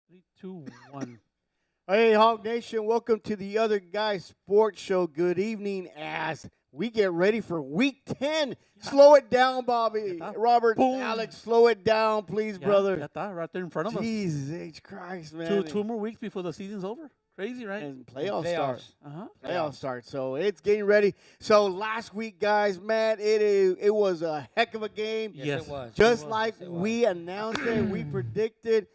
Three, two, one. Hey, HawgNation, welcome to the Other Guy Sports Show. Good evening as we get ready for Week 10. Yeah. Slow it down, Bobby. Ya está. Robert, Boom. Alex, slow it down, please, Ya brother. está, right there in front of us. Jesus H. Christ, man. Two more weeks before the season's over. Crazy, right? And playoffs start. Uh-huh. Playoffs start. So it's getting ready. So last week, guys, man, it was a heck of a game. Yes. It was. Just It was. like Yes, it was. we announced it, we predicted.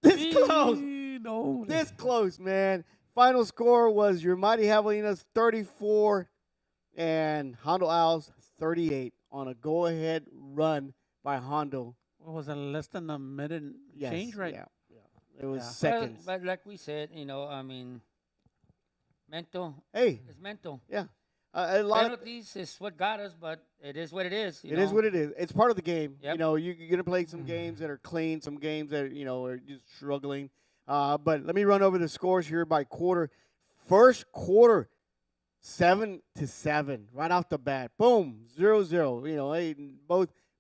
This close. No. This close, man. Final score was your Mighty Javelinas 34 and Hondo Owls 38 on a go-ahead run by Hondo. What was it? Less than a minute change, right? Yeah. It was Yeah. seconds. But like we said, I mean, mental. Hey, It's mental. yeah. A lot of Penalties is what got us, but it is what it is. it is what it is. It's part of the game. Yep. You're gonna play some games that are clean, some games that are just struggling. But let me run over the scores here by quarter. First quarter, 7-7, right off the bat. Boom, 0-0. Hey,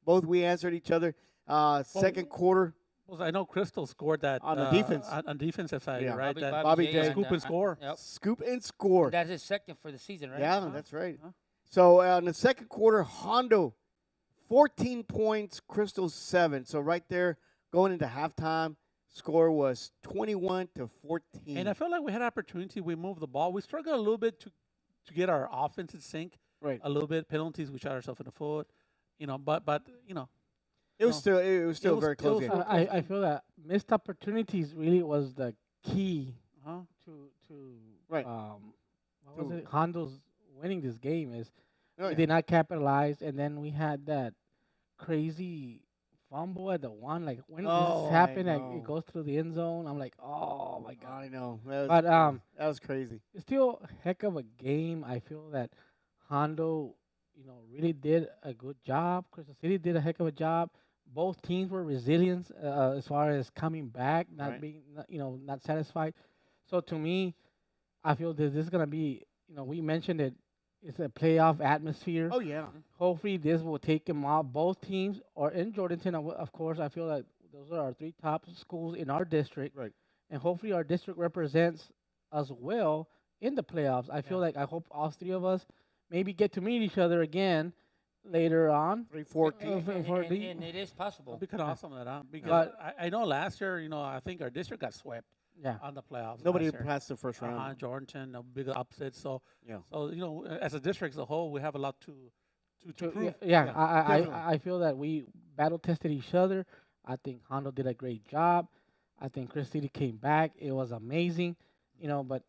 both we answered each other. Second quarter, Well, I know Crystal scored that On the defense. on defensive side, Yeah. right? That Bobby J. scoop and score. Yep. scoop and score. That's his second for the season, right? Yeah, that's right. Huh? So in the second quarter, Hondo, 14 points, Crystal 7. So right there, going into halftime, score was 21-14. And I felt like we had opportunity. We moved the ball. We struggled a little bit to get our offense in sync. Right. A little bit penalties. We shot ourselves in the foot. But It was No. still a was- very close it game. was- I feel that missed opportunities really was the key huh? to Right. what was To- it? Hondo's winning this game is Oh, we yeah. did not capitalize, and then we had that crazy fumble at the one. Like when Oh, this I happened, like, know. it goes through the end zone. I'm like, oh my god! I know. That was, But that was crazy. it's still a heck of a game. I feel that Hondo, really did a good job. Crystal City did a heck of a job. Both teams were resilient as far as coming back, not Right. being, not satisfied. So to me, I feel that this is gonna be, we mentioned it. It's a playoff atmosphere. Oh, yeah. Hopefully, this will take them off. Both teams are in Jordanton. Of course, I feel like those are our three top schools in our district. Right. And hopefully, our district represents us well in the playoffs. I feel Yeah. like I hope all three of us maybe get to meet each other again later on. 3-14. And it is possible. That'd be kind of awesome, that, huh? Because But- I know last year, I think our district got swept Yeah. on the playoffs. Nobody last year. passed the first round. Jordan, a big upset. So, Yeah. as a district as a whole, we have a lot to prove. Yeah, definitely. I feel that we battle tested each other. I think Hondo did a great job. I think Chris City came back. It was amazing, but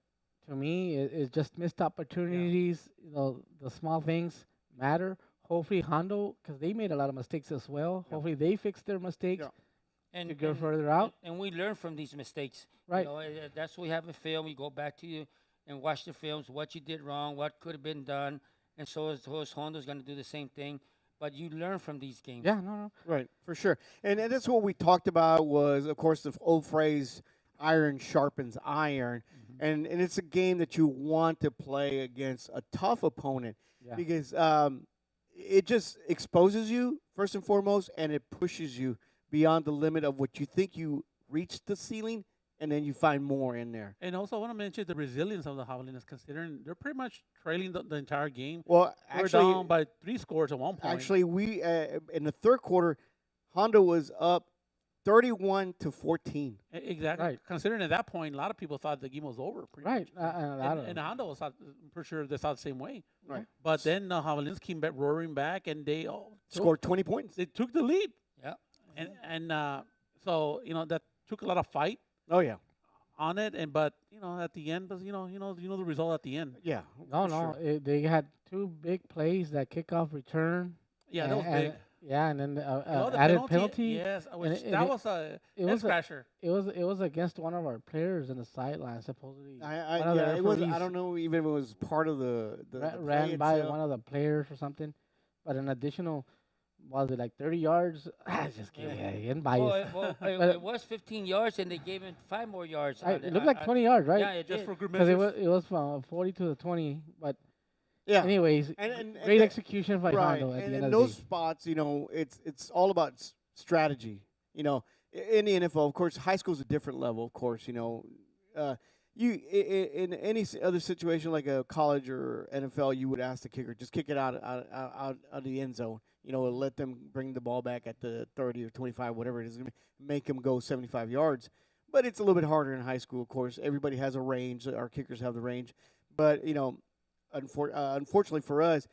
to me, it's just missed opportunities. The small things matter. Hopefully, Hondo, because they made a lot of mistakes as well. Yeah. Hopefully, they fix their mistakes Yeah. And, to go and, further out. and we learn from these mistakes. Right. That's what we have in film. You go back to you and watch the films, what you did wrong, what could have been done. And so is Hondo's going to do the same thing. But you learn from these games. Yeah, no. Right, for sure. And that's what we talked about was, of course, the old phrase, iron sharpens iron. And it's a game that you want to play against a tough opponent Yeah. because it just exposes you, first and foremost, and it pushes you beyond the limit of what you think you reached the ceiling, and then you find more in there. And also, I want to mention the resilience of the Javelinas, considering they're pretty much trailing the entire game. Well, We're actually, down by 3 scores at one point. actually, we in the third quarter, Honda was up 31-14. Exactly. Right. Considering at that point, a lot of people thought the game was over. Pretty Right. much. And Honda was, I'm pretty sure they thought the same way. Right. But then the Javelinas came back roaring back, and they Scored 20 points. They took the lead. Yeah. And so that took a lot of fight Oh yeah, on it. But at the end, but the result at the end. yeah. No, for no. sure. They had two big plays, that kickoff return. Yeah, that was and- big. Yeah, and then the The added penalty. Yes, which, it- that it- was a it head was a- scratcher. It was against one of our players in the sideline. Supposedly, I, one of the yeah, it was. I referees don't know even if it was part of the play ran by itself. one of the players or something. But an additional, was it like 30 yards? Just kidding. Yeah. Yeah, Well, biased. it was 15 yards, and they gave him 5 more yards. It looked like 20 yards, right? Yeah, it Just did. for good Because measure. it was from 40 to the 20. But Yeah. anyways, And great the- execution by right. Hondo at the And end in of those the day. spots, it's all about strategy. in the NFL, of course, high school is a different level. Of course, uh, in any other situation like a college or NFL, you would ask the kicker just kick it out of the end zone. Let them bring the ball back at the 30 or 25, whatever it is, make them go 75 yards. But it's a little bit harder in high school. Of course, everybody has a range. Our kickers have the range, but unfortunately for us,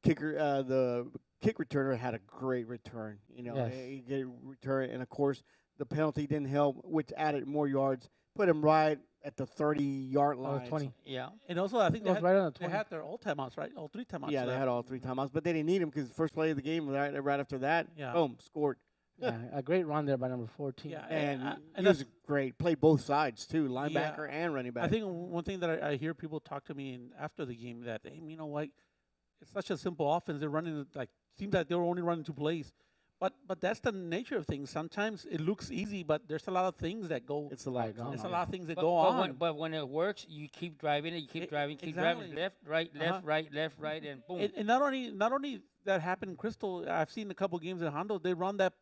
the kick returner had a great return. Yes. He get a return, and of course the penalty didn't help, which added more yards, put him right at the 30-yard That line. was 20. Yeah. And also, I think It was right on the they 20. had their all timeouts, right? All 3 timeouts. Yeah, they had all 3 timeouts, but they didn't need him because the first play of the game, right after that, Yeah. boom, scored. Yeah, a great run there by number 14. Yeah, And and he was that's- great. Played both sides too, linebacker and running back. I think one thing that I hear people talk to me after the game that, hey, you know what, it's such a simple offense. They're running like seems like they were only running 2 plays, but that's the nature of things. Sometimes it looks easy, but there's a lot of things that go. it's a lot. Right on. There's a lot of things that But, go but on. when it works, you keep driving it. You keep driving, keep exactly. driving. Left, right, Uh-huh. left, right, and boom. And not only that happened in Crystal. I've seen a couple games in Hondo. They run that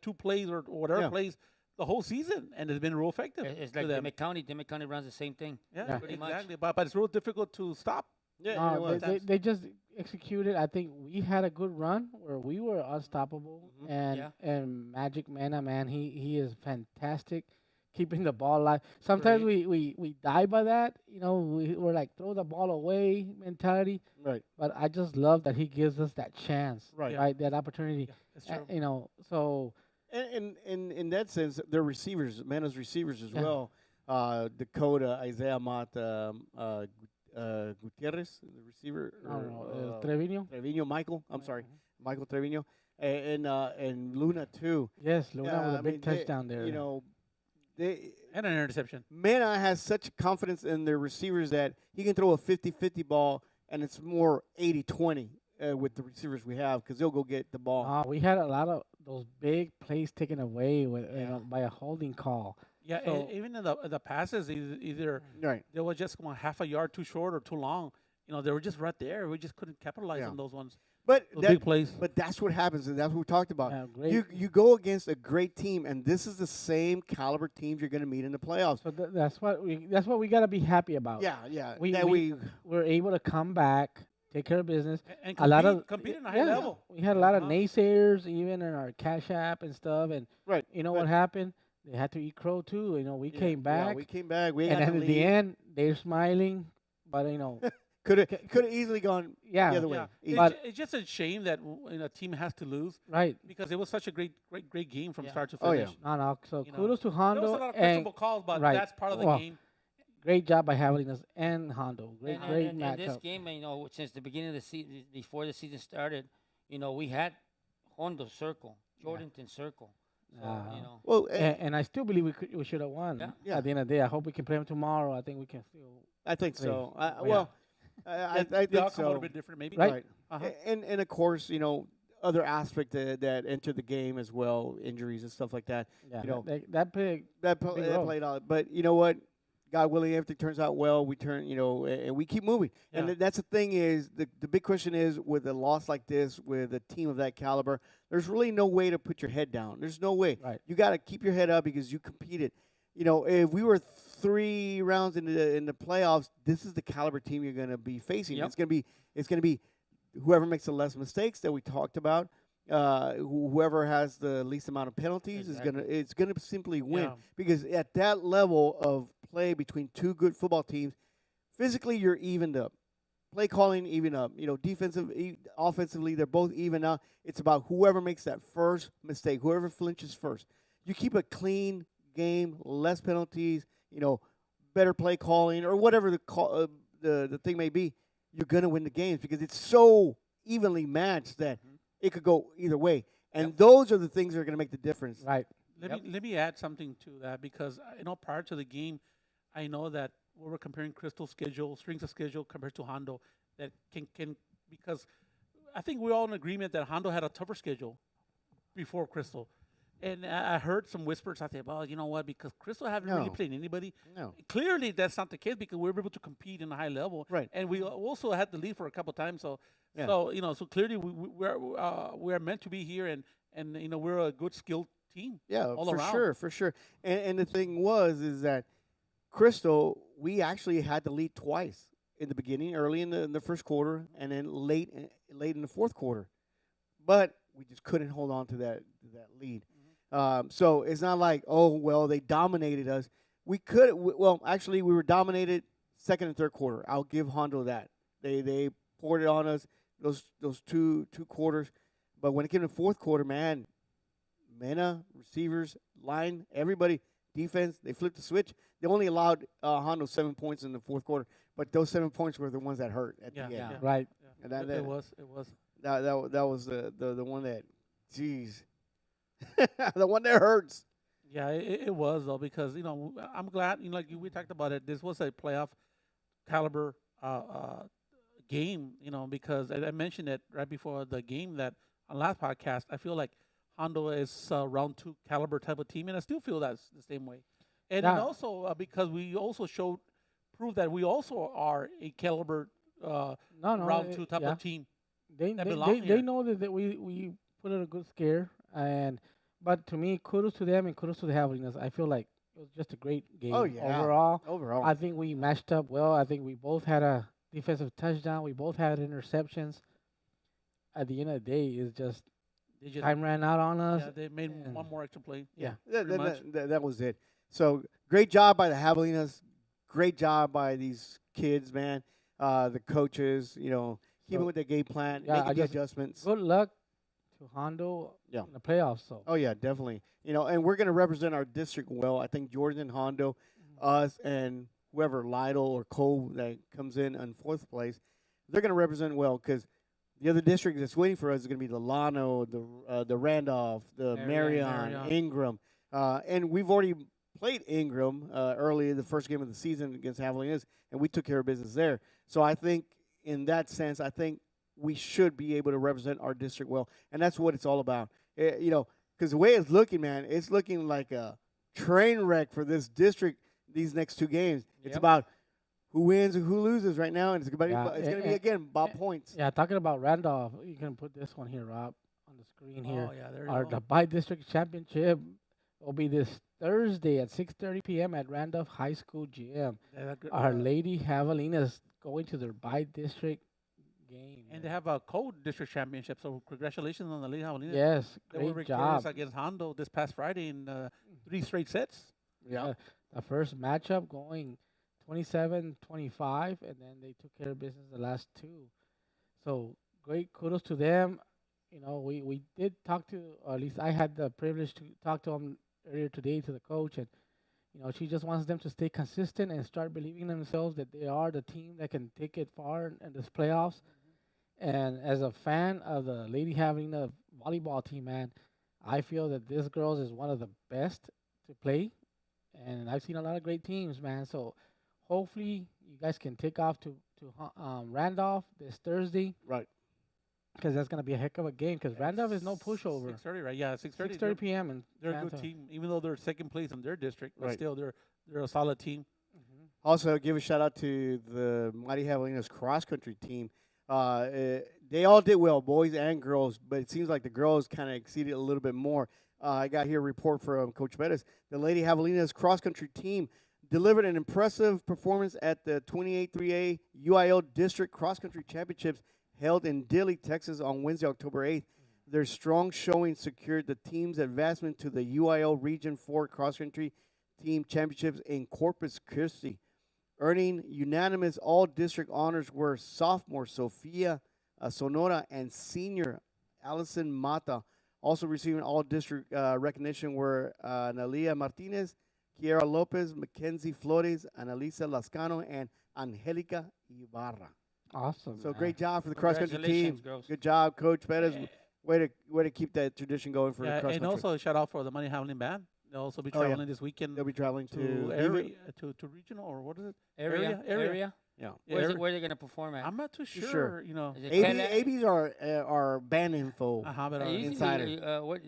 2 plays or whatever Yeah. plays the whole season, and it's been real effective. It's to like them. Dimmitt County. Dimmitt County runs the same thing. Yeah, pretty much. exactly. But it's real difficult to stop. Yeah, it No, was. they just executed. I think we had a good run where we were unstoppable, Mhm. and Yeah. and Magic Mana, man, he is fantastic, keeping the ball alive. Sometimes we die by that, we're like throw the ball away mentality. Right. But I just love that he gives us that chance, Right. that opportunity. Yeah, that's true. So And in that sense, they're receivers, Mana's receivers as Yeah. well. Dakota, Isaiah Mott, Gutierrez, the receiver. I don't know, or, Trevino. Trevino, Michael. I'm sorry, Michael Trevino, and Luna too. Yes, Luna Yeah, with a I big mean, they- touchdown there. They And an interception. Mana has such confidence in their receivers that he can throw a 50-50 ball, and it's more 80-20 with the receivers we have because they'll go get the ball. We had a lot of those big plays taken away with Yeah. by a holding call. Yeah, So- even in the passes, either Right. they were just going half a yard too short or too long. They were just right there. We just couldn't capitalize Yeah. on those ones. But Those big plays. But that's what happens, and that's what we talked about. Yeah, great. You go against a great team, and this is the same caliber teams you're going to meet in the playoffs. So that's what we gotta be happy about. Yeah. We- that we- We're able to come back, take care of business. And A lot of compete in a high yeah, level. We had a lot of Uh-huh. naysayers even in our Cash App and stuff, and Right. you know but- what happened? They had to eat crow too. We came Yeah, back, we came back. We and got then the at the lead. end they're smiling, but Could have easily gone yeah, the other way. Yeah. Easy. But- It's just a shame that a team has to lose right. because it was such a great game from Yeah. start to Oh, yeah. finish. No. So You know, kudos to There was Hondo a lot of and questionable calls, but right. that's part of the Well, game. great job by having us and Hondo. Great And this matchup. game, since the beginning of the season, before the season started, we had Hondo circle, Jordanton circle. So, Uh, well, And I still believe we should have won. Yeah. Yeah. At the end of the day, I hope we can play them tomorrow. I think we can still. I think Three. so. Yeah. Well, I The think outcome would so. have been different, maybe. Right. Right. Uh-huh. And of course, other aspect that enter the game as well, injuries and stuff like that. Yeah. You know, that big. That Big that role. played out. But you know what? God willing, everything turns out well. We turn, and we keep moving. And Yeah. that's the thing is the big question is with a loss like this, with a team of that caliber, there's really no way to put your head down. There's no way. Right. You got to keep your head up because you competed. If we were 3 rounds in the playoffs, this is the caliber team you're going to be facing. Yep. It's going to be whoever makes the less mistakes that we talked about. Whoever has the least amount of penalties Exactly. it's gonna simply win Yeah. because at that level of play between 2 good football teams, physically you're evened up. Play calling even up. Offensively they're both even up. It's about whoever makes that first mistake, whoever flinches first. You keep a clean game, less penalties, better play calling or whatever the thing may be. You're gonna win the games because it's so evenly matched that it could go either way. And those are the things that are going to make the difference. Right. Let me add something to that because prior to the game, I know that we were comparing Crystal's schedule, strength of schedule compared to Hondo. That can because I think we're all in agreement that Hondo had a tougher schedule before Crystal. And I heard some whispers. I said, well, you know what? Because Crystal haven't really No. played anybody. No. Clearly, that's not the case because we were able to compete in a high level. Right. And we also had the lead for a couple times. So, Yeah. so clearly we're meant to be here, and we're a good skilled team. Yeah, all for around. sure, for sure. And the thing is that Crystal, we actually had to lead twice in the beginning, early in the first quarter, and then late in the fourth quarter. But we just couldn't hold on to that lead. So it's not like, oh well, they dominated us. We could well actually we were dominated second and third quarter. I'll give Hondo that. They poured it on us those two quarters. But when it came to fourth quarter, man, Mena, receivers, line, everybody, defense, they flipped the switch. They only allowed Hondo 7 points in the fourth quarter, but those 7 points were the ones that hurt at Yeah, the end. yeah. Right. Yeah. And that- it that- was. It was. That was the one that, jeez, the one that hurts. Yeah, it was though, because I'm glad, like we talked about it. This was a playoff caliber game, because I mentioned it right before the game that on last podcast. I feel like Hondo is round two caliber type of team, and I still feel that's the same way. And then Yeah. also because we also proved that we also are a caliber No, round two type yeah. of team. They that they, belong they, here. they know that we put in a good scare, but to me, kudos to them and kudos to the Javelinas. I feel like it was just a great game Oh yeah, overall. overall. I think we matched up well. I think we both had a defensive touchdown. We both had interceptions. At the end of the day, it's just They just time ran out on us. yeah, they made and- one more extra play. Yeah. pretty much. That was it. So great job by the Javelinas. Great job by these kids, man. The coaches, keeping So, with their game plan, yeah, making I the just- adjustments. Good luck to Hondo Yeah. in the playoffs. So Oh yeah, definitely. And we're gonna represent our district well. I think Jordan, Hondo, us, and whoever Lytle or Cole that comes in fourth place, they're gonna represent well because the other district that's waiting for us is gonna be the Llano, the Randolph, the Marion, Marion. Ingram, and we've already played Ingram early in the first game of the season against Javelinas, and we took care of business there. So I think in that sense, I think we should be able to represent our district well, and that's what it's all about. Because the way it's looking, man, it's looking like a train wreck for this district these next two games. It's Yep. about who wins and who loses right now, and it's going Yeah, to be again about points. yeah, talking about Randolph, you can put this one here, Rob, on the screen here. Oh yeah, there you Our go. the by district championship will be this Thursday at 6:30 p.m. at Randolph High School gym. Our Lady Javelinas going to their by district game. and they have a co-district championship. So congratulations on the Lady Javelinas. Yes, They were great victorious job. against Hondo this past Friday in 3 straight sets. Yeah, the first matchup going 27-25, and then they took care of business the last two. So great kudos to them. We did talk to, or at least I had the privilege to talk to them earlier today to the coach, and she just wants them to stay consistent and start believing in themselves that they are the team that can take it far in this playoffs. And as a fan of the Lady Javelina volleyball team, man, I feel that this girls is one of the best to play, and I've seen a lot of great teams, man. So hopefully you guys can take off to Randolph this Thursday, Right. because that's gonna be a heck of a game. Because Randolph is no pushover. 6:30, right? Yeah, 6:30. 6:30 p.m. and They're a good team, even though they're second place in their district. But Right. still, they're a solid team. Also, give a shout out to the Mighty Javelinas cross country team. They all did well, boys and girls, but it seems like the girls kind of exceeded a little bit more. I got here a report from Coach Bettis. The Lady Javelinas cross country team delivered an impressive performance at the 28-3A UIL District Cross Country Championships held in Dilley, Texas on Wednesday, October 8th. Their strong showing secured the team's advancement to the UIL Region 4 Cross Country Team Championships in Corpus Christi. Earning unanimous all-district honors were sophomore Sofia Sonora and senior Allison Mata. Also receiving all-district recognition were Analia Martinez, Kiera Lopez, Mackenzie Flores, Analisa Lascano, and Angelica Ibarra. Awesome. So man. great job for the cross-country team. Congratulations, girls. Good job, Coach Bettis. Way to keep that tradition going for the Yeah, cross-country. and also a shout out for the Money Javelin band. They'll also be Oh, yeah. traveling this weekend They'll be traveling to to area, to regional, or what is it? Area. Area. Yeah. Yeah, Where area. are they gonna perform at? I'm not too Sure. sure. Is it AB, Kele- ABs are band info. But It used to be, Insider. what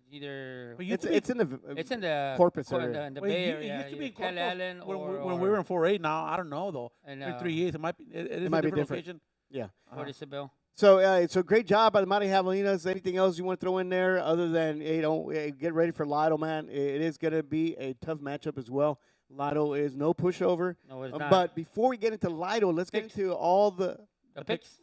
either But used It's to be- it's in the it's in the Corpus cor- area. in the Well, Bay it Area. used to be in Cal Corpus Allen when we were in 4A. Now I don't know though. and We're 3A. It might be. It is might a be different different. location. Yeah. what is it, Bill? So great job by the Mighty Javelinas. Anything else you want to throw in there other than get ready for Lytle, man? It is going to be a tough matchup as well. Lytle is no pushover. No, it's not. But before we get into Lytle, let's get Picks. into all the picks.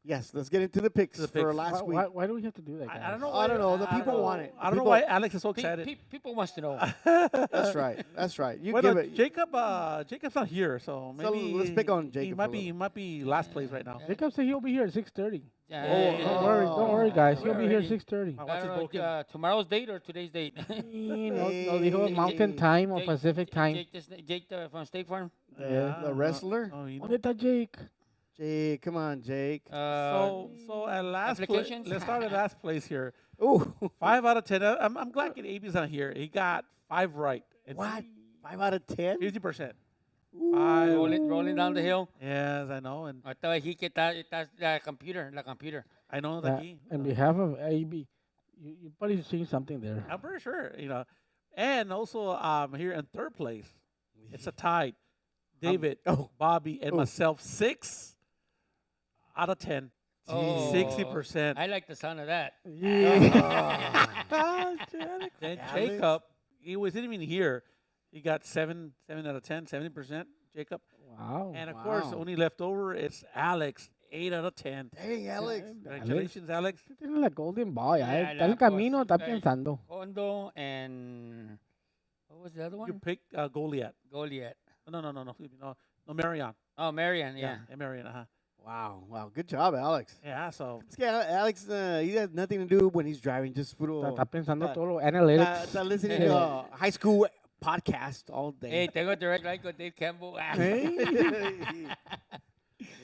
yes. Let's get into the picks The for picks. last week. Why do we have to do that, guys? I don't know. I don't know. The I people don't want know. it. I don't know People- why Alex is so excited. People wants to know. That's right. That's right. You Well, give no, it. Jacob's not here, so So maybe let's pick on He Jacob might for a be might be last place right now. Jacob said he'll be here at 6:30. Yeah, Don't worry, guys. He'll be here at Already. 6:30. I I watch his don't broken. know, tomorrow's date or today's date? No, dijo Mountain Time or Pacific Time. Jake Uh, from State Farm. the wrestler? Oh, you know. ¿Dónde está Jake? Jake, come on, Jake. So at last place, applications? let's start at last place here. Ooh, 5 out of 10. I'm glad that AB's not here. He got 5 right. It's what? 5 out of 10? 50%. Ooh. 5. rolling down the hill. Yes, I know, and I thought he que está la computer. I know That, that he. on behalf of AB, you probably seen something there. I'm pretty sure, And also, here in third place, it's a tie. David, oh. Bobby, and Oh. myself, 6 out of 10. Oh. 60%. I like the sound of that. Then Alex. Jacob, he wasn't even here. He got 7 out of 10, 70%. Jacob. Wow. And of course, Wow. only left over it's Alex, 8 out of 10. Dang, Alex. Congratulations, Alex. Tiene la Golden Boy. Yeah, Está en la- camino, está pues, pensando. Hondo and what was the other You one? picked Goliath. Goliath. No, Marion. Oh, Marion. Yeah. Marion. Wow. Good job, Alex. Yeah, so This guy, Alex, he has nothing to do when he's driving. Just Está pensando uh, todo lo analytics. está listening to a high school podcast all Hey, day. tengo direct line with Dave Campbell.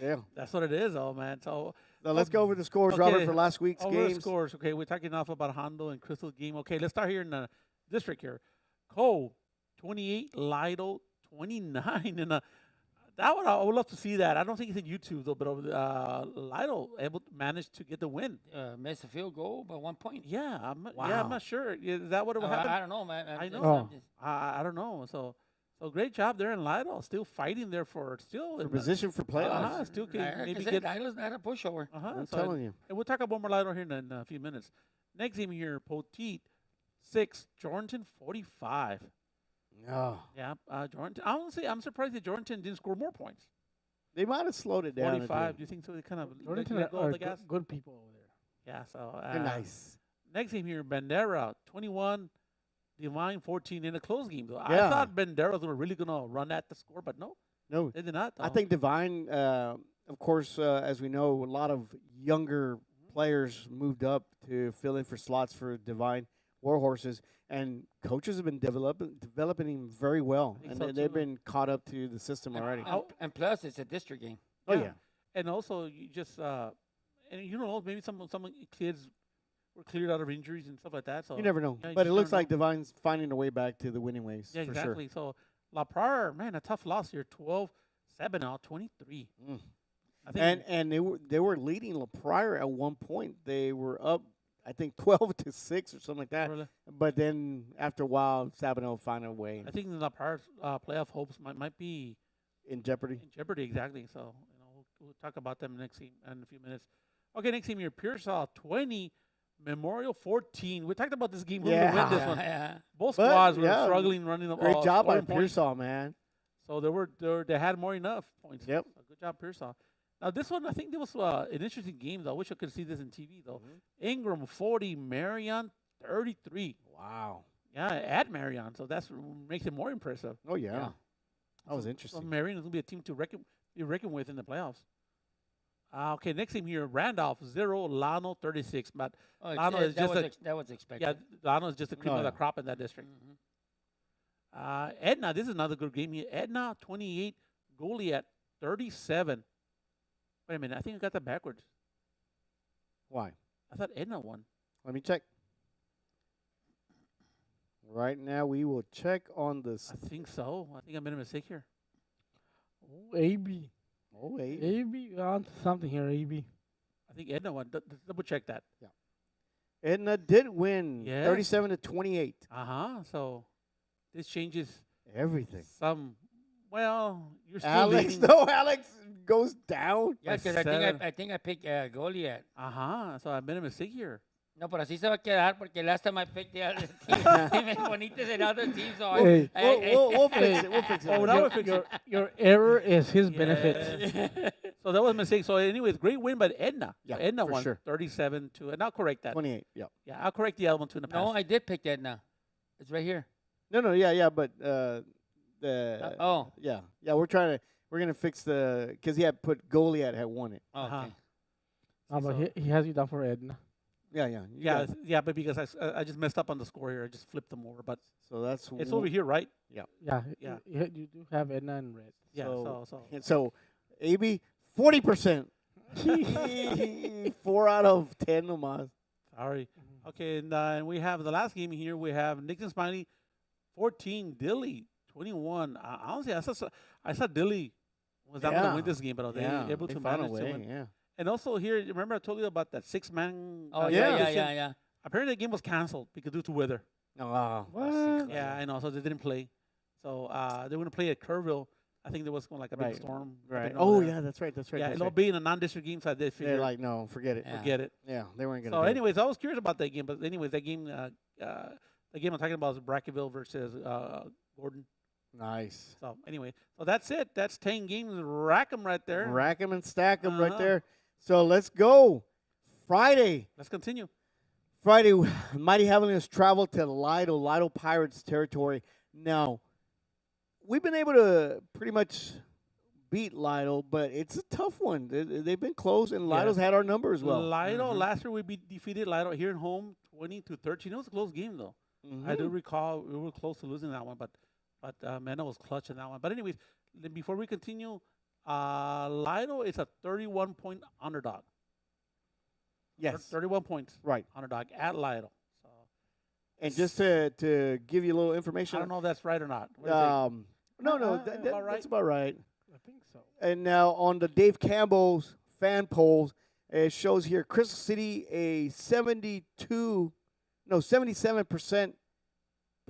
Yeah. that's what it is, man. So Now let's go over the scores, Okay, Robert, for last week's over the games. scores. Okay, we're talking enough about Hondo and Crystal's game. Okay, let's start here in the district here. Cole, 28, Lytle, 29. And that one, I would love to see that. I don't think it's in YouTube, though, but Lytle able to manage to get the win. Missed a field goal by 1 point. Yeah, I'm Wow. not sure. Is that what happened? I don't know, man. I know. Oh. I don't know. So great job there in Lytle. Still fighting there for For in the- position for playoffs. Still can maybe Like get. I said, not a pushover. I'm So telling you. and we'll talk about more Lytle here in a few minutes. Next game here, Poteet 6, Jordan 45. Oh, Yeah, Jordan. Honestly, I'm surprised that Jordan didn't score more points. they might have slowed it down. 45. Do you think so? They kind of Jordan let go are of the gas. good people over there. Yeah. So They're nice. Next game here, Bandera 21, Divine 14 in a close game though. Yeah. I thought Bandera was really gonna run at the score, but no, No, they did not. I though. think Divine, of course, as we know, a lot of younger players moved up to fill in for slots for Divine Warhorses, and coaches have been developing him very well, I think and so they've too. been caught up to the system already. And plus, it's a district game. Oh yeah, And also, you just and maybe some kids were cleared out of injuries and stuff like that. So you never know, yeah, you but it just looks never like Divine's finding a way back to the winning ways. yeah, for exactly. So La Prairie, man, a tough loss here. 12-7 now, 23. Mm. I think And they were leading La Prairie at one point. They were up, I think, 12-6 or something like that. really, But then after a while, Sabino found a way I think La Prairie's playoff hopes might be in jeopardy. in jeopardy. Exactly. So we'll talk about them next game in a few minutes. Okay, next game here, Pearsall 20, Memorial 14. We talked about this game. Who would win this one? Yeah. Both But, squads were yeah, struggling running the Great job by scoring points. Pearsall, man. So they had more enough points. Yep. So good job, Pearsall. Now this one, I think there was an interesting game though. I wish I could see this in TV though. Ingram 40, Marion 33. Wow. Yeah, at Marion. So that's makes it more impressive. Oh yeah. Yeah. That was So interesting. Marion is gonna be a team to be reckoned with in the playoffs. Okay, next team here, Randolph 0, Lano 36. But Oh, Lano is just that was expected. yeah, Lano is just the cream Oh, of the yeah. crop in that district. Mhm. Edna, this is another good game here. Edna 28, Goliath 37. Wait a minute, I think I got that backwards. Why? I thought Edna won. Let me check. Right now, we will check on this. I think so. I think I made a mistake here. Oh, AB. Oh wait. AB, on to something here, AB. I think Edna won. Double check that. Edna did win, Yes. 37-28. So this changes Everything. some. Well, you're still Alex, leading. no, Alex, goes down. Yeah, By because seven. I think I picked Goliath. So I made a mistake here. No, pero así se va a quedar porque last time I picked the other team, y me poniste en other team, so Hey. We'll fix Hey. it. We'll fix it. Oh, later. now Your, we're fixing. your error is his Yeah. benefit. So that was a mistake. So, anyways, great win by Edna. Yeah, Edna for won sure. 37 to, and I'll correct that. 28. Yeah. Yeah, I'll correct the other one too in the past. No, I did pick that now. It's right here. No, yeah, but Oh, yeah, we're gonna fix because he had put Goliath had won it. okay. Uh-huh. No, but So- he has you down for Edna. Yeah, Yeah, but because I just messed up on the score here, I just flipped them over. But So that's it's over here, right? Yeah, Yeah. You do have Edna and red. Yeah. So And so, AB 40%. 4 out of 10 nomás. sorry. Okay, and we have the last game here. We have Nixon Smiley, 14, Dilly 21. Honestly, I saw Dilly was not going to Yeah. win this game, but they were able they to found a manage to way. win. Yeah. And also here, remember I told you about that 6-man? Oh, yeah, yeah. Apparently the game was canceled because due to weather. Oh, What? Yeah, I know. So they didn't play. So they were going to play at Kerrville. I think there was going like a big Right. storm. up Right. in Oh, over yeah, there. that's right. Yeah, that's it'll right. be in a non-district game, so they They're figured like, no, forget it. Yeah. forget it. Yeah, they weren't gonna. So, do it. anyways, I was curious about that game, but anyways, that game, the game I'm talking about is Brackenville versus Gordon. Nice. So, anyway, so that's it. That's 10 games. Rack 'em right there. Rack 'em and stack 'em right Uh-huh. there. So let's go. Friday. Let's continue. Friday, Mighty Heavenlies travel to Lytle Pirates territory. Now, we've been able to pretty much beat Lytle, but it's a tough one. They've been close, and Lytle's had our number as well. Lytle, last year we defeated Lytle here at home 20-13. It was a close game, though. I do recall we were close to losing that one, but Mena was clutch in that one. But anyways, before we continue, Lytle is a 31-point underdog. Yes. 31 points Right. underdog at Lytle. So And just to give you a little information. I don't know if that's right or not. What do you think? No, About right? that's about right. I think so. And now on the Dave Campbell's fan polls, it shows here Crystal City a 77%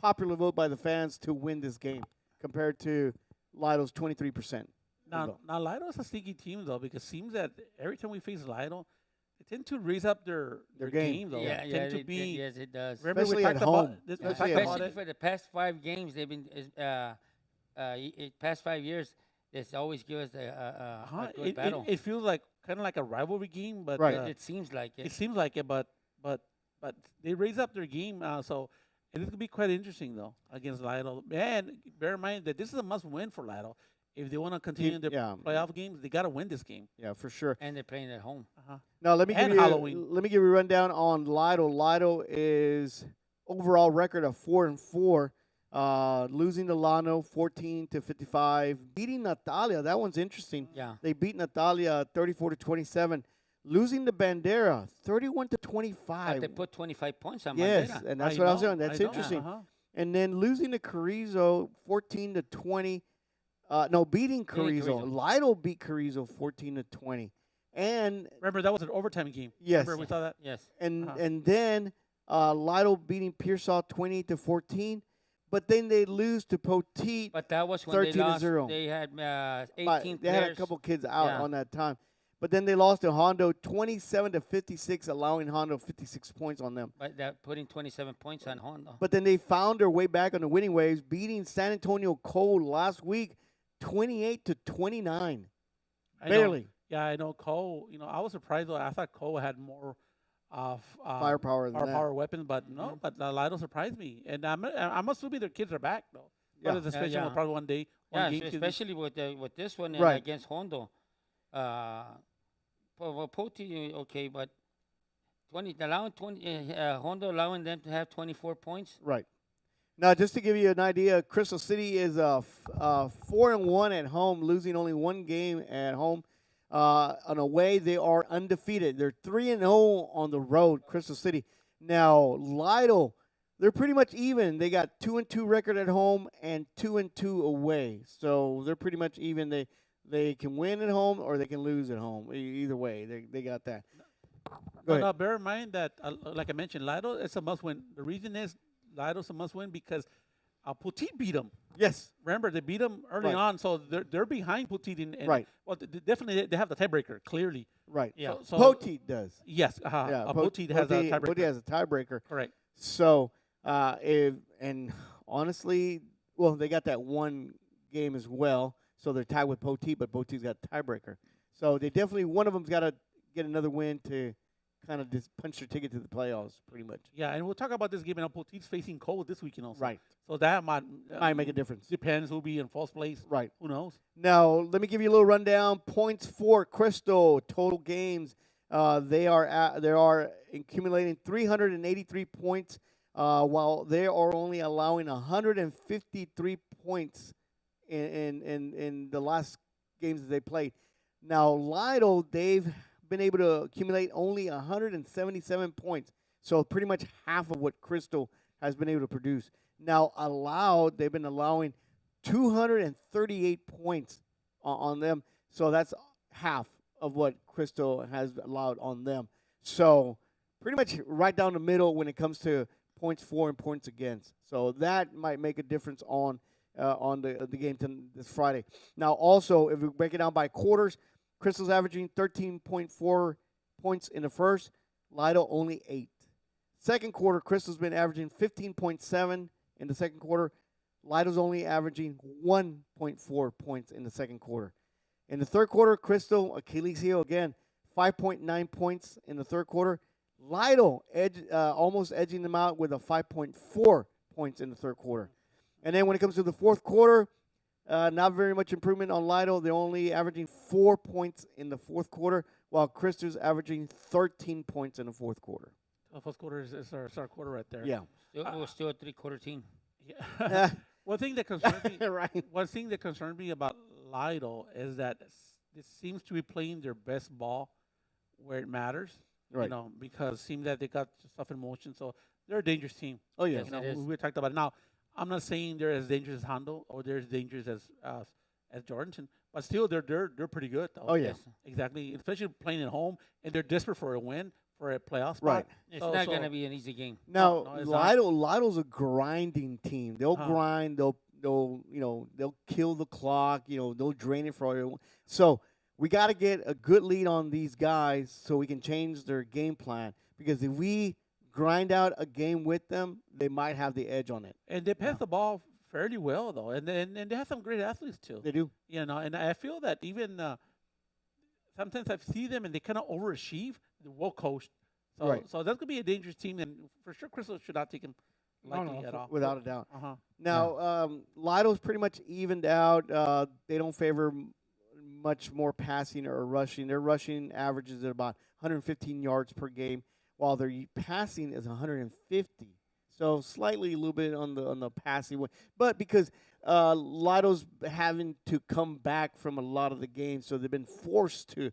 popular vote by the fans to win this game compared to Lytle's 23%. Now Lytle is a sneaky team, though, because it seems that every time we face Lytle, they tend to raise up their game. game, though. Yeah, They yeah, tend to be. yes, it does. Remember Especially we at talked home. about this. We Especially talked at about Especially it. for the past 5 games, they've been past 5 years. It's always give us a good battle. It feels like kind of like a rivalry game, but Right. It seems like it. it seems like it. But they raise up their game, so it is gonna be quite interesting though against Lytle. And bear in mind that this is a must-win for Lytle if they want to continue their yeah. playoff games. They got to win this game. Yeah, for sure. And they're playing at home. Now let me And give you Halloween. let me give you a rundown on Lytle. Lytle is overall record of 4-4, losing to Lano 14-55, beating Natalia. That one's interesting. Yeah. They beat Natalia 34-27, losing to Bandera 31-25. But they put 25 points on Yes, Bandera. and that's what I was saying. That's I know. interesting. Uh-huh. And then losing to Carrizo 14-20. Beating Carrizo. Carrizo. Lytle beat Carrizo 14-20. And Remember that was an overtime game. yes, Remember we saw that. Yes. and Uh-huh. and then Lytle beating Pearsall 28-14, but then they lose to Poteet. But that was when they 13-0. lost. They had 18 but players. they had a couple kids out Yeah. on that time. But then they lost to Hondo 27-56, allowing Hondo 56 points on them. But that putting 27 points on Honda. But then they found their way back on the winning waves, beating San Antonio Cole last week 28-29. I know. Barely. Yeah, I know Cole. I was surprised though. I thought Cole had more Firepower than that. firepower weapons, but no. But Lytle surprised me, and I'm assuming their kids are back though. Yeah. But the special yeah. will probably one day. One Yeah, game, 'cause especially with this one and Right. against Hondo. Poti, okay, but 20 allowing 20 Hondo allowing them to have 24 points. Right. Now, just to give you an idea, Crystal City is 4-1 at home, losing only one game at home. On away, they are undefeated. They're 3-0 on the road, Crystal City. Now, Lytle, they're pretty much even. They got 2-2 record at home and 2-2 away. So they're pretty much even. They can win at home or they can lose at home. Either way, they got that. Go But ahead. now bear in mind that, like I mentioned, Lytle is a must-win. The reason is Lytle's a must-win because Poteet beat them. Yes. Remember, they beat them early Right. on, so they're behind Poteet. And Right. Well, definitely they have the tiebreaker clearly. Right. Yeah. So Poteet does. yes, Yeah. Poteet has a tiebreaker. Poteet has a tiebreaker. Correct. So, and honestly, well, they got that one game as well, so they're tied with Poteet, but Poteet's got a tiebreaker. So they definitely, one of them's got to get another win to kind of just punch their ticket to the playoffs, pretty much. Yeah, and we'll talk about this game. And Poteet's facing Cole this weekend also. Right. So that might Make a difference. depends who'll be in first place. Right. Who knows? Now, let me give you a little rundown. Points for Crystal, total games. They are accumulating 383 points, while they are only allowing 153 points in the last games that they played. Now, Lytle, they've been able to accumulate only 177 points, so pretty much half of what Crystal has been able to produce. Now, they've been allowing 238 points on them, so that's half of what Crystal has allowed on them. So pretty much right down the middle when it comes to points for and points against. So that might make a difference on the game this Friday. Now, also, if we break it down by quarters, Crystal's averaging 13.4 points in the first, Lytle only 8. Second quarter, Crystal's been averaging 15.7 in the second quarter. Lytle's only averaging 1.4 points in the second quarter. In the third quarter, Crystal, Achilles heel again, 5.9 points in the third quarter. Lytle almost edging them out with a 5.4 points in the third quarter. And then when it comes to the fourth quarter, not very much improvement on Lytle. They're only averaging 4 points in the fourth quarter, while Crystal's averaging 13 points in the fourth quarter. The first quarter is our quarter right there. Yeah. It was still a three-quarter team. Yeah. One thing that concerns me, Right. one thing that concerns me about Lytle is that it seems to be playing their best ball where it matters. Right. You know, because it seems that they got stuff in motion, so they're a dangerous team. Oh, yeah. Yes. You know, It is. we talked about it. Now, I'm not saying they're as dangerous as Hondo or they're as dangerous as Jordanton, but still they're pretty good though. Oh, yeah. Yes. Exactly, especially playing at home, and they're desperate for a win, for a playoff spot. Right. It's So- not so- going to be an easy game. Now, no, it's not. Lytle's a grinding team. They'll Uh-huh. grind. They'll they'll kill the clock. They'll drain it for everyone. So we got to get a good lead on these guys so we can change their game plan. Because if we grind out a game with them, they might have the edge on it. And they pass the ball fairly well though, and they have some great athletes too. They do. You know, and I feel that even sometimes I see them and they kind of overachieve. They're well coached, so Right. so that's gonna be a dangerous team, and for sure, Crystal should not take him lightly at all. Without a doubt. Uh huh. Now, Lytle's pretty much evened out. They don't favor much more passing or rushing. Their rushing averages at about 115 yards per game, while their passing is 150. So slightly a little bit on the passing way, but because Lytle's having to come back from a lot of the games, so they've been forced to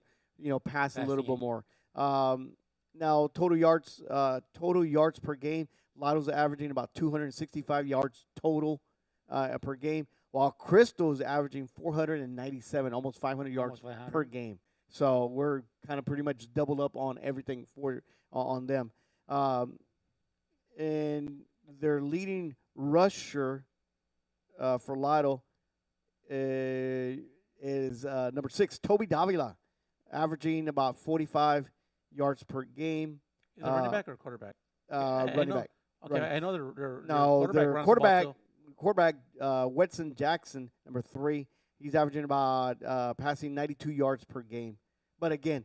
pass a little bit more. Now total yards per game, Lytle's averaging about 265 yards total per game, while Crystal's averaging 497, almost 500 yards Almost 500. per game. So we're kind of pretty much doubled up on everything on them. And their leading rusher for Lytle is number 6, Toby Davila, averaging about 45 yards per game. Is it running back or quarterback? Running know- back. Okay, Right. I know their No, their runs the ball, quarterback, too. Wetson Jackson, number 3, he's averaging about passing 92 yards per game. But again,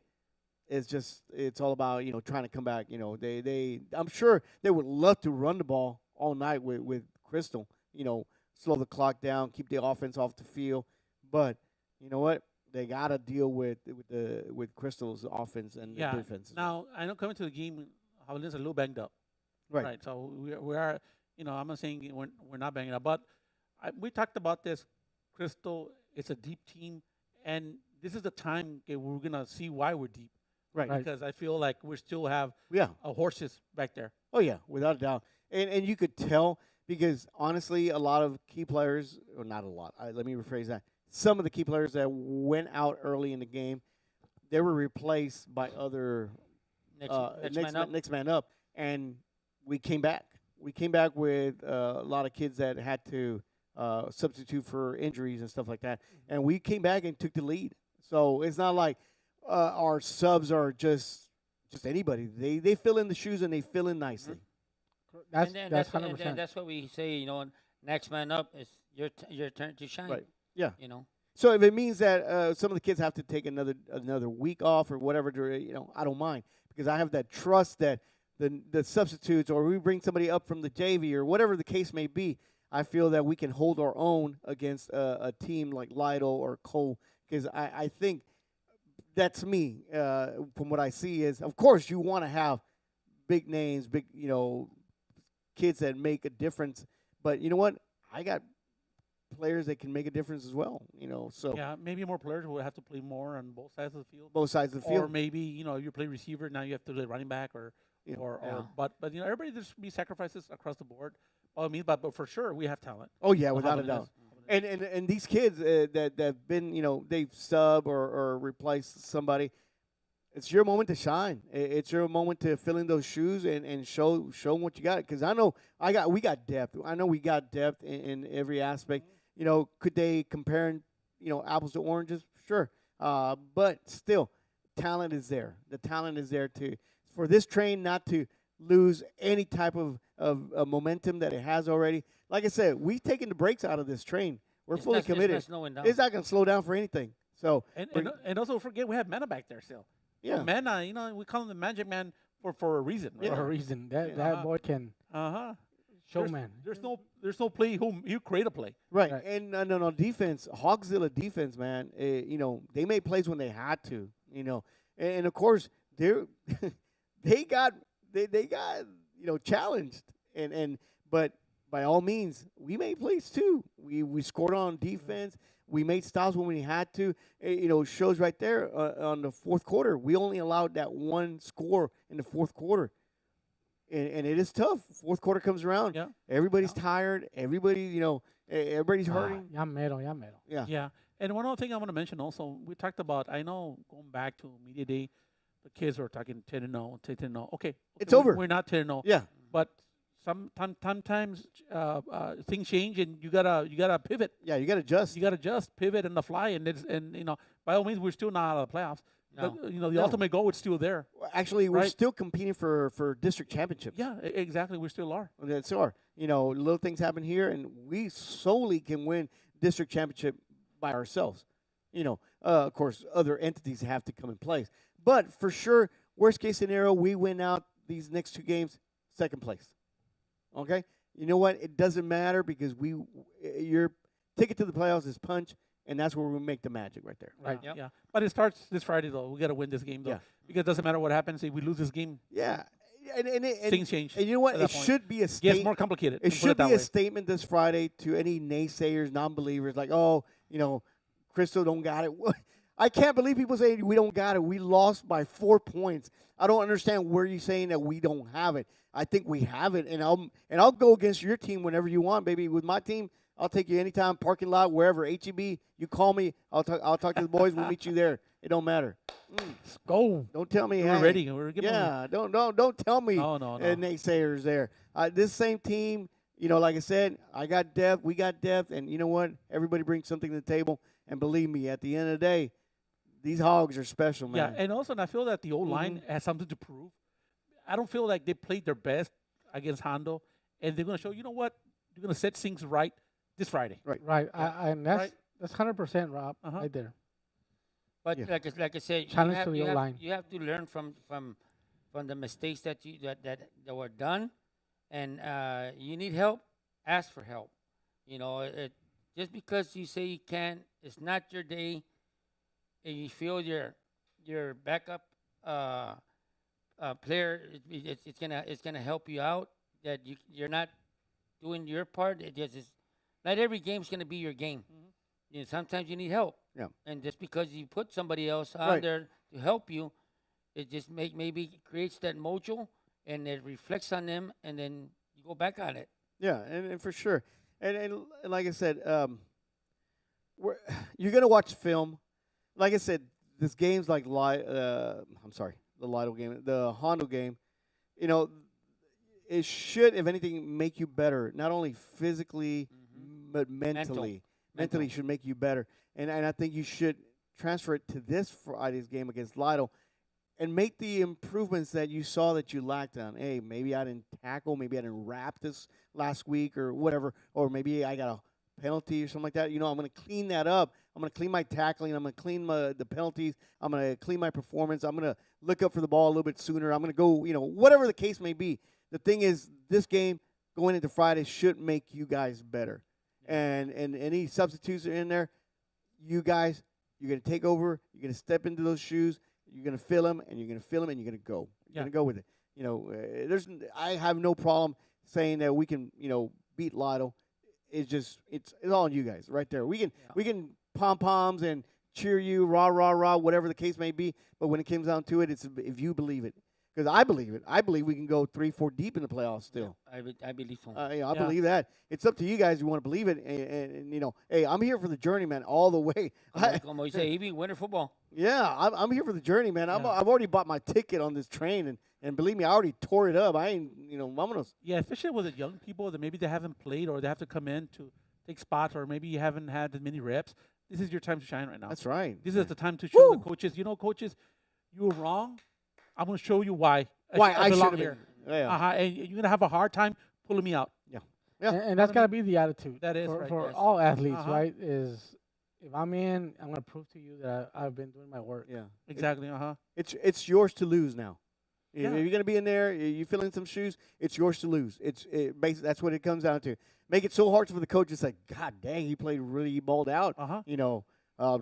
it's all about trying to come back. I'm sure they would love to run the ball all night with Crystal. Slow the clock down, keep the offense off the field. But you know what? They gotta deal with Crystal's offense and Yeah. defense. Now I know coming to the game, Javelin's a little banged up. Right. So we are, I'm not saying we're not banging up, but we talked about this. Crystal, it's a deep team, and this is the time we're gonna see why we're deep. Right. Because I feel like we still have Yeah. horses back there. Oh yeah, without a doubt. And you could tell because honestly, a lot of key players, or not a lot. Let me rephrase that. Some of the key players that went out early in the game, they were replaced by other Next man up. next man up, and we came back. We came back with a lot of kids that had to substitute for injuries and stuff like that, and we came back and took the lead. So it's not like our subs are just anybody. They fill in the shoes and they fill in nicely. That's and that's then 100%. that's what we say. Next man up is your turn to shine. Right. Yeah. You know. So if it means that some of the kids have to take another week off or whatever, I don't mind because I have that trust that the substitutes or we bring somebody up from the JV or whatever the case may be. I feel that we can hold our own against a team like Lytle or Cole because I think that's me. From what I see is, of course, you want to have big names, big kids that make a difference. But you know what? I got players that can make a difference as well. So Yeah, maybe more players will have to play more on both sides of the field. both sides of the field. Or maybe you play receiver now you have to play running back or Yeah. or but everybody there's be sacrifices across the board. I mean, but for sure we have talent. Oh yeah, We'll without have a it doubt. as- And these kids that've been they've sub or replaced somebody. It's your moment to shine. It's your moment to fill in those shoes and show what you got. Because I know we got depth. I know we got depth in every aspect. Could they compare apples to oranges? Sure, but still, talent is there. The talent is there for this train not to lose any type of momentum that it has already. Like I said, we've taken the brakes out of this train. We're It's fully not- committed. It's not slowing down. It's not going to slow down for anything. So And also forget we have Mena back there still. yeah, Mena, we call him the Magic Man for a reason. Right? For a reason. That Yeah. that boy can Uh-huh. showman. There's no play whom you create a play. right. Right. And no defense, Hawgzilla defense, man. They made plays when they had to. And of course they got challenged but by all means we made plays too. We scored on defense. We made stops when we had to. Shows right there on the fourth quarter. We only allowed that one score in the fourth quarter. And it is tough. Fourth quarter comes around. Yeah. Everybody's tired. Everybody's hurting. Ya mero. Yeah. Yeah. And one other thing I want to mention also, we talked about, I know going back to media day, the kids were talking 10-0, 10-0. Okay. It's over. We're not 10-0. Yeah. But sometimes things change and you gotta pivot. Yeah, you got to adjust. You gotta just pivot and the fly and by all means we're still not out of the playoffs. No. The No. ultimate goal is still there. Actually, we're Right. still competing for district championships. Yeah, exactly. We still are. That's our. Little things happen here, and we solely can win district championship by ourselves. Of course, other entities have to come in place. But for sure, worst case scenario, we win out these next two games, second place. Okay? You know what? It doesn't matter because your ticket to the playoffs is punch, and that's where we make the magic right there. Right. Yep. Yeah. But it starts this Friday though. We gotta win this game though. Yeah. Because it doesn't matter what happens. If we lose this game, Yeah. And things change. And you know what? at It that point. should be a Gets statement. more complicated. It put should that be a way. statement this Friday to any naysayers, non-believers, like, oh, Crystal don't got it. I can't believe people say we don't got it. We lost by 4 points. I don't understand where you're saying that we don't have it. I think we have it, and I'll go against your team whenever you want, baby. With my team, I'll take you anytime, parking lot, wherever, HEB. You call me. I'll talk to the boys. We'll meet you there. It don't matter. Let's go. Don't tell me. We're hey, ready. We're giving Yeah, don't tell me. No. Naysayers there. This same team, like I said, I got depth. We got depth, and you know what? Everybody brings something to the table, and believe me, at the end of the day, these Hogs are special, man. Yeah, and also, I feel that the old line has something to prove. I don't feel like they played their best against Hondo, and they're going to show. You know what? They're going to set things right this Friday. Right. And that's Right. that's 100%, Rob, Uh-huh. right there. But Yeah. like I said, Challenge to the O-line. you have to learn from the mistakes that were done, and you need help. Ask for help. Just because you say you can't, it's not your day, and you feel your backup player, it's gonna help you out. That you're not doing your part. Not every game's gonna be your game. Sometimes you need help. Yeah. And just because you put somebody else on Right. there to help you, it just maybe creates that mojo, and it reflects on them, and then you go back on it. Yeah, and for sure. And like I said, you're gonna watch film. Like I said, this game's like the Lytle game, the Hondo game. it should, if anything, make you better. Not only physically, but mentally. Mentally should make you better. And I think you should transfer it to this Friday's game against Lytle and make the improvements that you saw that you lacked on. Hey, maybe I didn't tackle, maybe I didn't wrap this last week or whatever, or maybe I got a penalty or something like that. I'm going to clean that up. I'm going to clean my tackling. I'm going to clean the penalties. I'm going to clean my performance. I'm going to look up for the ball a little bit sooner. I'm going to go, whatever the case may be. The thing is, this game going into Friday should make you guys better. And any substitutes are in there, you guys, you're going to take over. You're going to step into those shoes. You're going to fill them, and you're going to fill them, and you're going to go. You're going to go with it. I have no problem saying that we can, beat Lytle. It's all on you guys right there. We can pom-poms and cheer you, rah, rah, rah, whatever the case may be. But when it comes down to it, it's if you believe it. Because I believe it. I believe we can go 3-4 deep in the playoffs still. I believe so. I believe that. It's up to you guys if you want to believe it. And hey, I'm here for the journey, man, all the way. Como you say, even winter football. Yeah, I'm here for the journey, man. I've already bought my ticket on this train, and believe me, I already tore it up. I ain't, vámonos. Yeah, especially with the young people that maybe they haven't played or they have to come in to take spots or maybe you haven't had as many reps. This is your time to shine right now. That's right. This is the time to show the coaches, coaches, you were wrong. I'm going to show you why. I belong here. Yeah. And you're going to have a hard time pulling me out. Yeah. And that's got to be the attitude. That is for yes. all athletes, right? Is if I'm in, I'm going to prove to you that I've been doing my work. Yeah. Exactly. It's yours to lose now. Yeah. If you're going to be in there, you fill in some shoes, it's yours to lose. Basically, that's what it comes down to. Make it so hard for the coach. It's like, God dang, he played really balled out.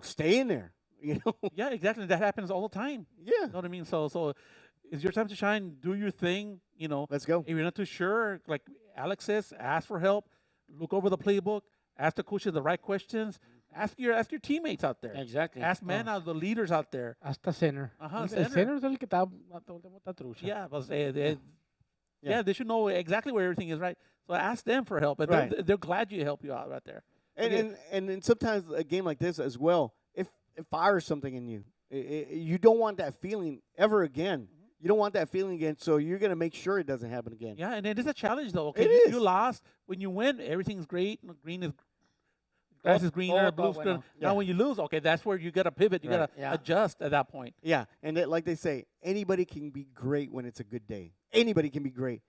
Stay in there. Yeah, exactly. That happens all the time. Yeah. You know what I mean? So it's your time to shine. Do your thing. Let's go. If you're not too sure, like Alex says, ask for help. Look over the playbook. Ask the coaches the right questions. Ask your teammates out there. Exactly. Ask the leaders out there. Hasta center. Ajá, El center. center es el que está trucha. Yeah, but they should know exactly where everything is, right? So ask them for help, and Right. they're glad you help you out right there. And sometimes a game like this as well, if it fires something in you, you don't want that feeling ever again. You don't want that feeling again, so you're going to make sure it doesn't happen again. Yeah, and it is a challenge, though. Okay, It is. You lost. When you win, everything's great. Grass is greener, blue's greener. Now, when you lose, okay, that's where you got to pivot. You got to adjust at that point. Yeah, and like they say, anybody can be great when it's a good day. Anybody can be great.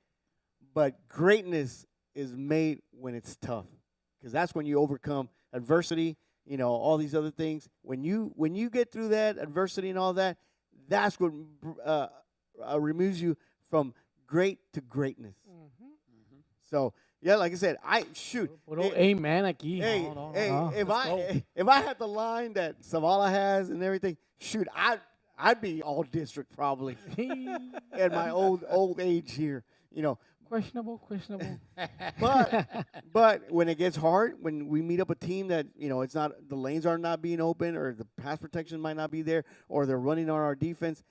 But greatness is made when it's tough, because that's when you overcome adversity, all these other things. When you get through that adversity and all that, that's what removes you from great to greatness. So, yeah, like I said, Amen aquí. Hey, if I had the line that Zavala has and everything, shoot, I'd be all district probably at my old age here, Questionable. But when it gets hard, when we meet up a team that it's not, the lanes are not being open, or the pass protection might not be there, or they're running on our defense,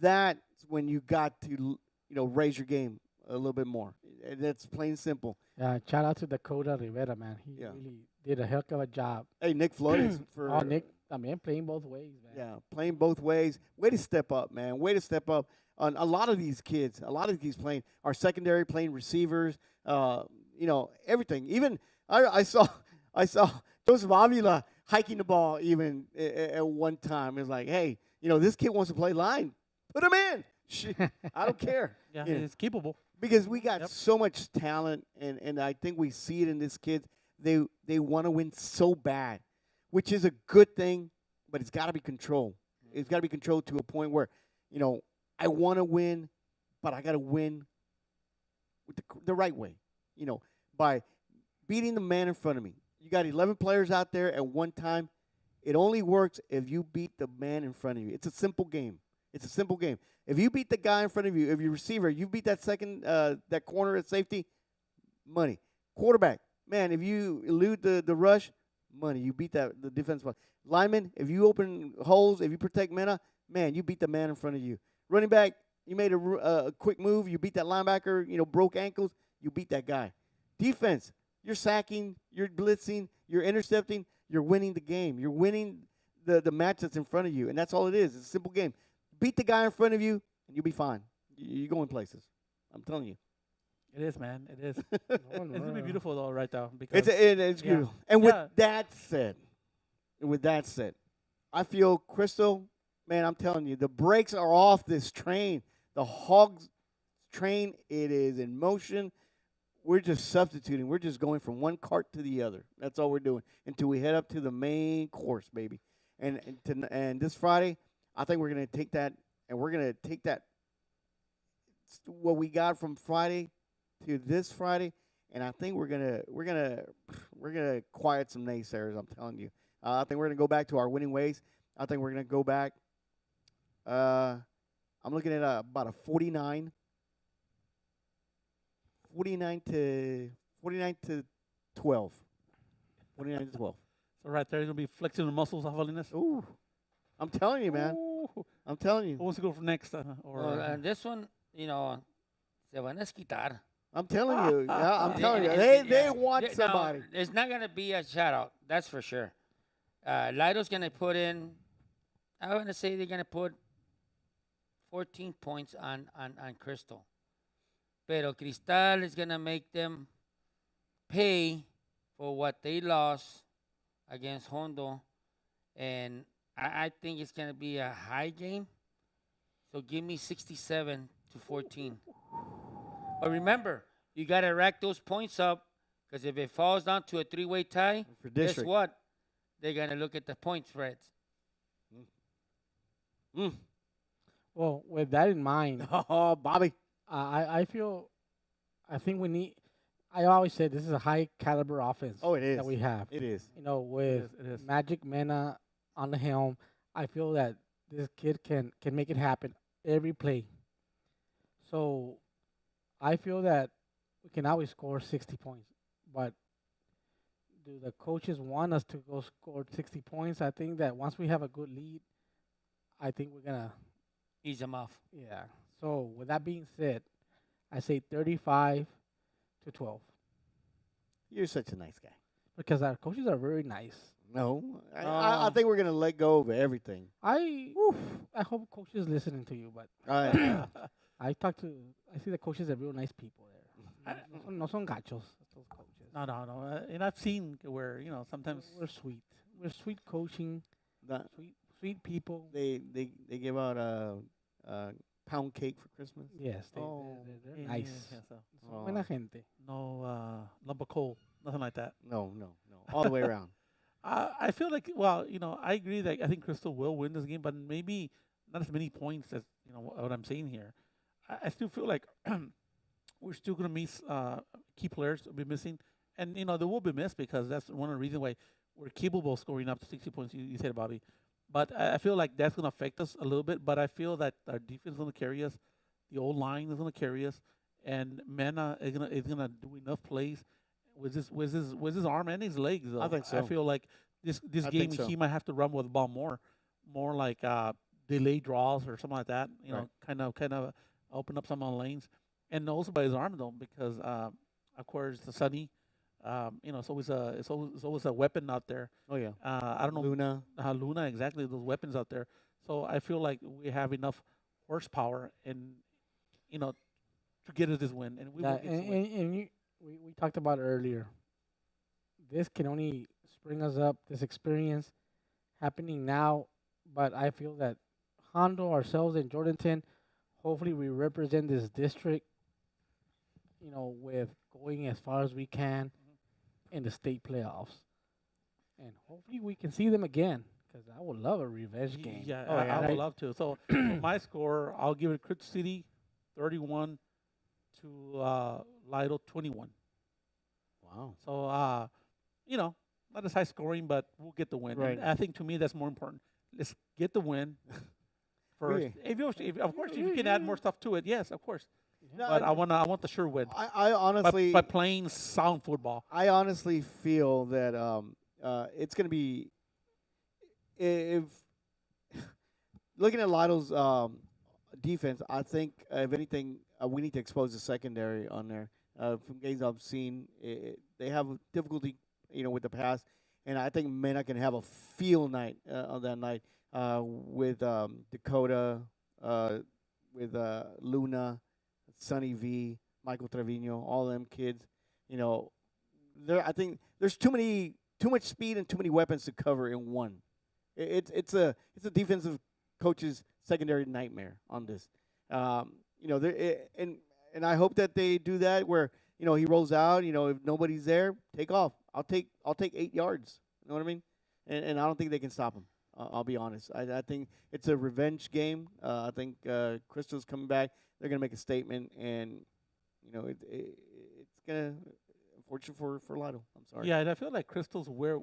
that's when you got to raise your game a little bit more. That's plain and simple. Yeah, shout out to Dakota Rivera, man. He really did a heck of a job. Hey, Nick Flores for Nick, playing both ways, man. Yeah, playing both ways. Way to step up, man. Way to step up. On a lot of these kids, playing our secondary, playing receivers, everything. Even I saw Joseph Avila hiking the ball even at one time. It's like, hey, this kid wants to play line. Put him in. I don't care. Yeah, it's capable. Because we got so much talent, and I think we see it in these kids. They want to win so bad, which is a good thing, but it's got to be controlled. It's got to be controlled to a point where, I want to win, but I got to win with the right way, by beating the man in front of me. You got 11 players out there at one time. It only works if you beat the man in front of you. It's a simple game. If you beat the guy in front of you, if you're receiver, you beat that second, that corner at safety, money. Quarterback, man, if you elude the rush, money. You beat the defense. Lineman, if you open holes, if you protect Mena, man, you beat the man in front of you. Running back, you made a quick move, you beat that linebacker, broke ankles, you beat that guy. Defense, you're sacking, you're blitzing, you're intercepting, you're winning the game. You're winning the match that's in front of you, and that's all it is. It's a simple game. Beat the guy in front of you, and you'll be fine. You're going places. I'm telling you. It is, man. It is. No, It's gonna be no. beautiful though, right now, because It's yeah, beautiful. And yeah. with that said, I feel Crystal, man, I'm telling you, the brakes are off this train. The Hogs train, it is in motion. We're just substituting. We're just going from one cart to the other. That's all we're doing until we head up to the main course, baby. And this Friday, I think we're gonna take that, and we're gonna take that what we got from Friday to this Friday, and I think we're gonna quiet some naysayers. I'm telling you. I think we're gonna go back to our winning ways. I think we're gonna go back. Uh, I'm looking at about a 49 to 12. 49 to 12. So right there, you're gonna be flexing the muscles of holiness. Ooh, I'm telling you, man. Ooh. I'm telling Who you. wants to go for next? Or Well, and this one, se van a desquitar. I'm telling you. Yeah, I'm It- telling you. it- They it- they yeah. want No, somebody. it's not gonna be a shout out. That's for sure. Lytle's gonna put in. I'm gonna say they're gonna put 14 points on Crystal. Pero Cristal is gonna make them pay for what they lost against Hondo, and I think it's gonna be a high game. So give me 67 to 14. But remember, you gotta rack those points up, because if it falls down to a three-way tie, For guess district. what? They're gonna look at the point spreads. Mm. Well, with that in mind, Oh, Bobby. I feel, I think we need. I always say this is a high caliber offense. Oh, it is. that we have. It is. With it is. Magic Mena on the helm, I feel that this kid can make it happen every play. So I feel that we can always score 60 points, but do the coaches want us to go score 60 points? I think that once we have a good lead, I think we're gonna. Ease them off. Yeah. So with that being said, I say 35 to 12 You're such a nice guy. because our coaches are very nice. No, I think we're gonna let go of everything. I hope coaches listening to you, but Uh, I see the coaches are real nice people there. No son gachos, those coaches. No. And I've seen where sometimes We're sweet. We're sweet coaching, the- sweet people. they give out a pound cake for Christmas. Yes, Oh. they're yeah, nice. yeah, so Oh. Buena gente. no lump of coal, nothing like that. No, all the way around. I feel like, well, I agree that I think Crystal will win this game, but maybe not as many points as what I'm saying here. I still feel like we're still gonna miss key players will be missing, and they will be missed because that's one of the reasons why we're capable of scoring up to 60 points. You said, Bobby, but I feel like that's gonna affect us a little bit. But I feel that our defense is gonna carry us, the old line is gonna carry us, and Mena is gonna do enough plays with his arm and his legs. Though. I think so. I feel like this I game think so. he might have to run with the ball more like delay draws or something like that. Right. Kind of open up some of the lanes, and also by his arm though, because of course the Sunny, it's always a weapon out there. Oh yeah, I don't know Luna. Luna exactly those weapons out there. So I feel like we have enough horsepower and to get us this win, and we will Yeah, get this win. and we talked about it earlier. This can only spring us up. This experience happening now, but I feel that Hondo, ourselves, and Jordanton, hopefully we represent this district. With going as far as we can in the state playoffs, and hopefully we can see them again. Because I would love a revenge game. Yeah, Oh, yeah. I would love to. So my score, I'll give it Crit City 31 to Lytle 21. Wow. So not as high scoring, but we'll get the win. Right. And I think to me that's more important. Let's get the win first. Of course, if you can add more stuff to it, yes, of course. No, But I want the sure win I honestly, by playing sound football. I honestly feel that it's going to be if looking at Lytle's defense. I think if anything, we need to expose the secondary on there. From games I've seen, they have difficulty, with the pass, and I think Mena can have a field night on that night with Dakota, with Luna, Sunny V, Michael Trevino, all them kids. You know, I think there's too much speed and too many weapons to cover in one. It's a defensive coach's secondary nightmare on this. You know, and I hope that they do that where he rolls out. If nobody's there, take off. I'll take 8 yards. You know what I mean? And I don't think they can stop him. I'll be honest. I think it's a revenge game. I think Crystal's coming back. They're gonna make a statement, and it's gonna unfortunate for Lytle. I'm sorry. Yeah, and I feel like Crystal's aware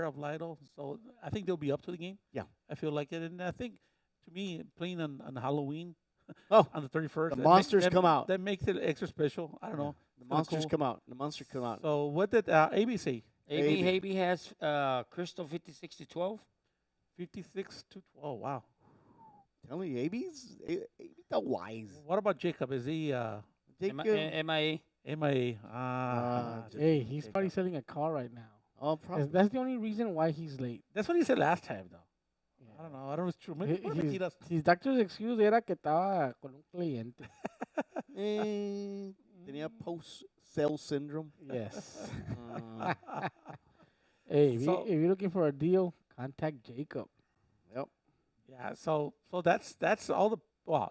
of Lytle, so I think they'll be up to the game. Yeah. I feel like it, and I think to me playing on Halloween Oh, on the 31st, the monsters come out. That makes it extra special. I don't know. The Kinda monsters cool. come out. The monsters come out. So what did AB say? AB has Crystal 56-12. 56-12. Wow. Telling you, AB's the wise. What about Jacob? Is he Jacob, MIA. MIA? Hey, he's probably selling a car right now. oh, probably. That's the only reason why he's late. That's what he said last time, though. I don't know. I don't know if it's true. Maybe, He- maybe he does. His doctor's excuse era que estaba con un cliente. Tenía post-sale syndrome. Yes. Uh, Hey, So- if you're looking for a deal, contact Jacob. yep. Yeah. So that's all the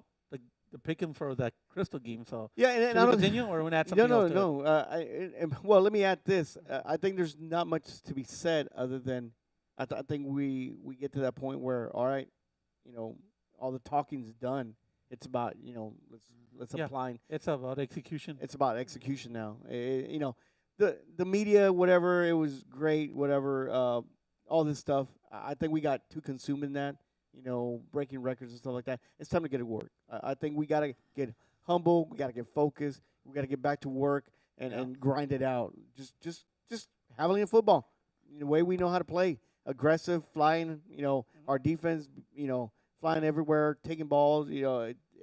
picking for that Crystal game. So Yeah, and should I we don't. continue or we add No, something no, else to it? no. Well, let me add this. I think there's not much to be said other than I think we get to that point where all right, all the talking's done. It's about let's Yeah. apply. It's about execution. It's about execution now. The media, whatever, it was great, whatever, all this stuff. I think we got too consumed in that, breaking records and stuff like that. It's time to get to work. I think we got to get humble. We got to get focused. We got to get back to work and grind it out. Just having a football, the way we know how to play, aggressive, flying. Our defense, flying everywhere, taking balls.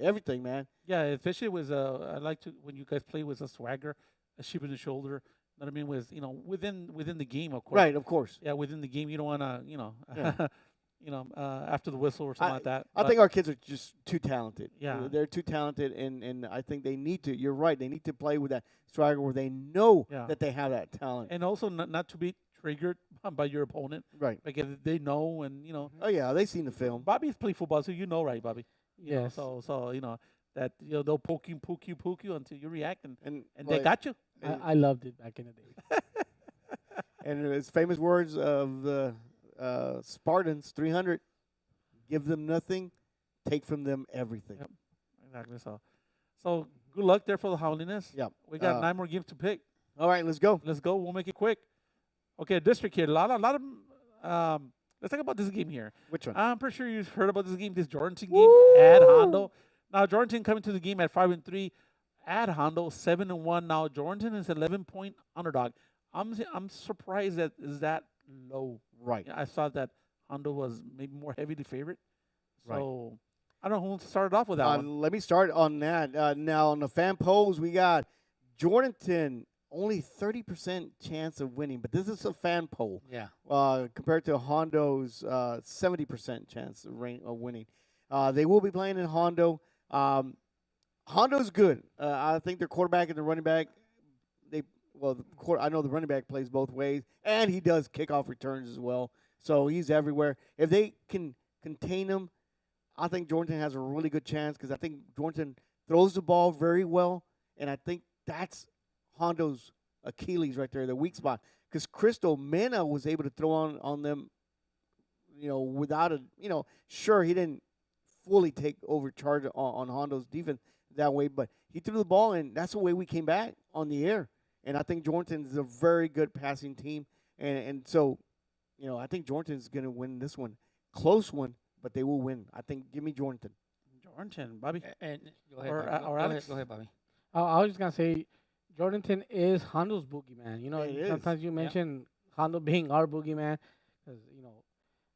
Everything, man. Yeah, especially with I like to when you guys play with a swagger, a chip in the shoulder. You know what I mean? With within the game, of course. Right, of course. Yeah, within the game, you don't want to Yeah. after the whistle or something like that. I But think our kids are just too talented. Yeah. They're too talented, and I think they need to. You're right. They need to play with that swagger where they know Yeah. that they have that talent. and also not to be triggered by your opponent Right. because they know and Oh yeah, they seen the film. Bobby's played football, so you know, right, Bobby? You know, Yes. So that they'll poke you until you react and they like, got you. I loved it back in the day. and it's famous words of the Spartans 300: give them nothing, take from them everything. Yep. Exactly. So good luck there for the Howliness. Yep. We got Uh, 9 more games to pick. All right, let's go. Let's go. We'll make it quick. Okay, district here. A lot of. Let's talk about this game here. Which one? I'm pretty sure you've heard about this game, this Jordanton game at Hondo. Now Jordanton coming to the game at 5-3, at Hondo 7-1. Now Jordanton is 11-point underdog. I'm surprised that is that low. Right. I thought that Hondo was maybe more heavily favorite. Right. So I don't know who wants to start off with that one. Let me start on that. Now on the fan polls, we got Jordanton only 30% chance of winning, but this is a fan poll. Yeah. Compared to Hondo's 70% chance of winning. They will be playing in Hondo. Hondo's good. I think their quarterback and the running back, I know the running back plays both ways, and he does kickoff returns as well. So he's everywhere. If they can contain him, I think Jordanton has a really good chance because I think Jordanton throws the ball very well, and I think that's Hondo's Achilles right there, the weak spot. Because Crystal Mena was able to throw on them, without sure he didn't fully take over charge on Hondo's defense that way, but he threw the ball, and that's the way we came back on the air. And I think Jordanton is a very good passing team, and so, I think Jordanton is going to win this one, close one, but they will win. I think give me Jordanton. Jordanton, Bobby. And go ahead, Or, Bobby. or Go Alex? ahead, Bobby. I was just gonna say, Jordanton is Hondo's boogeyman. Yeah, it is. Sometimes you mention Hondo being our boogeyman, because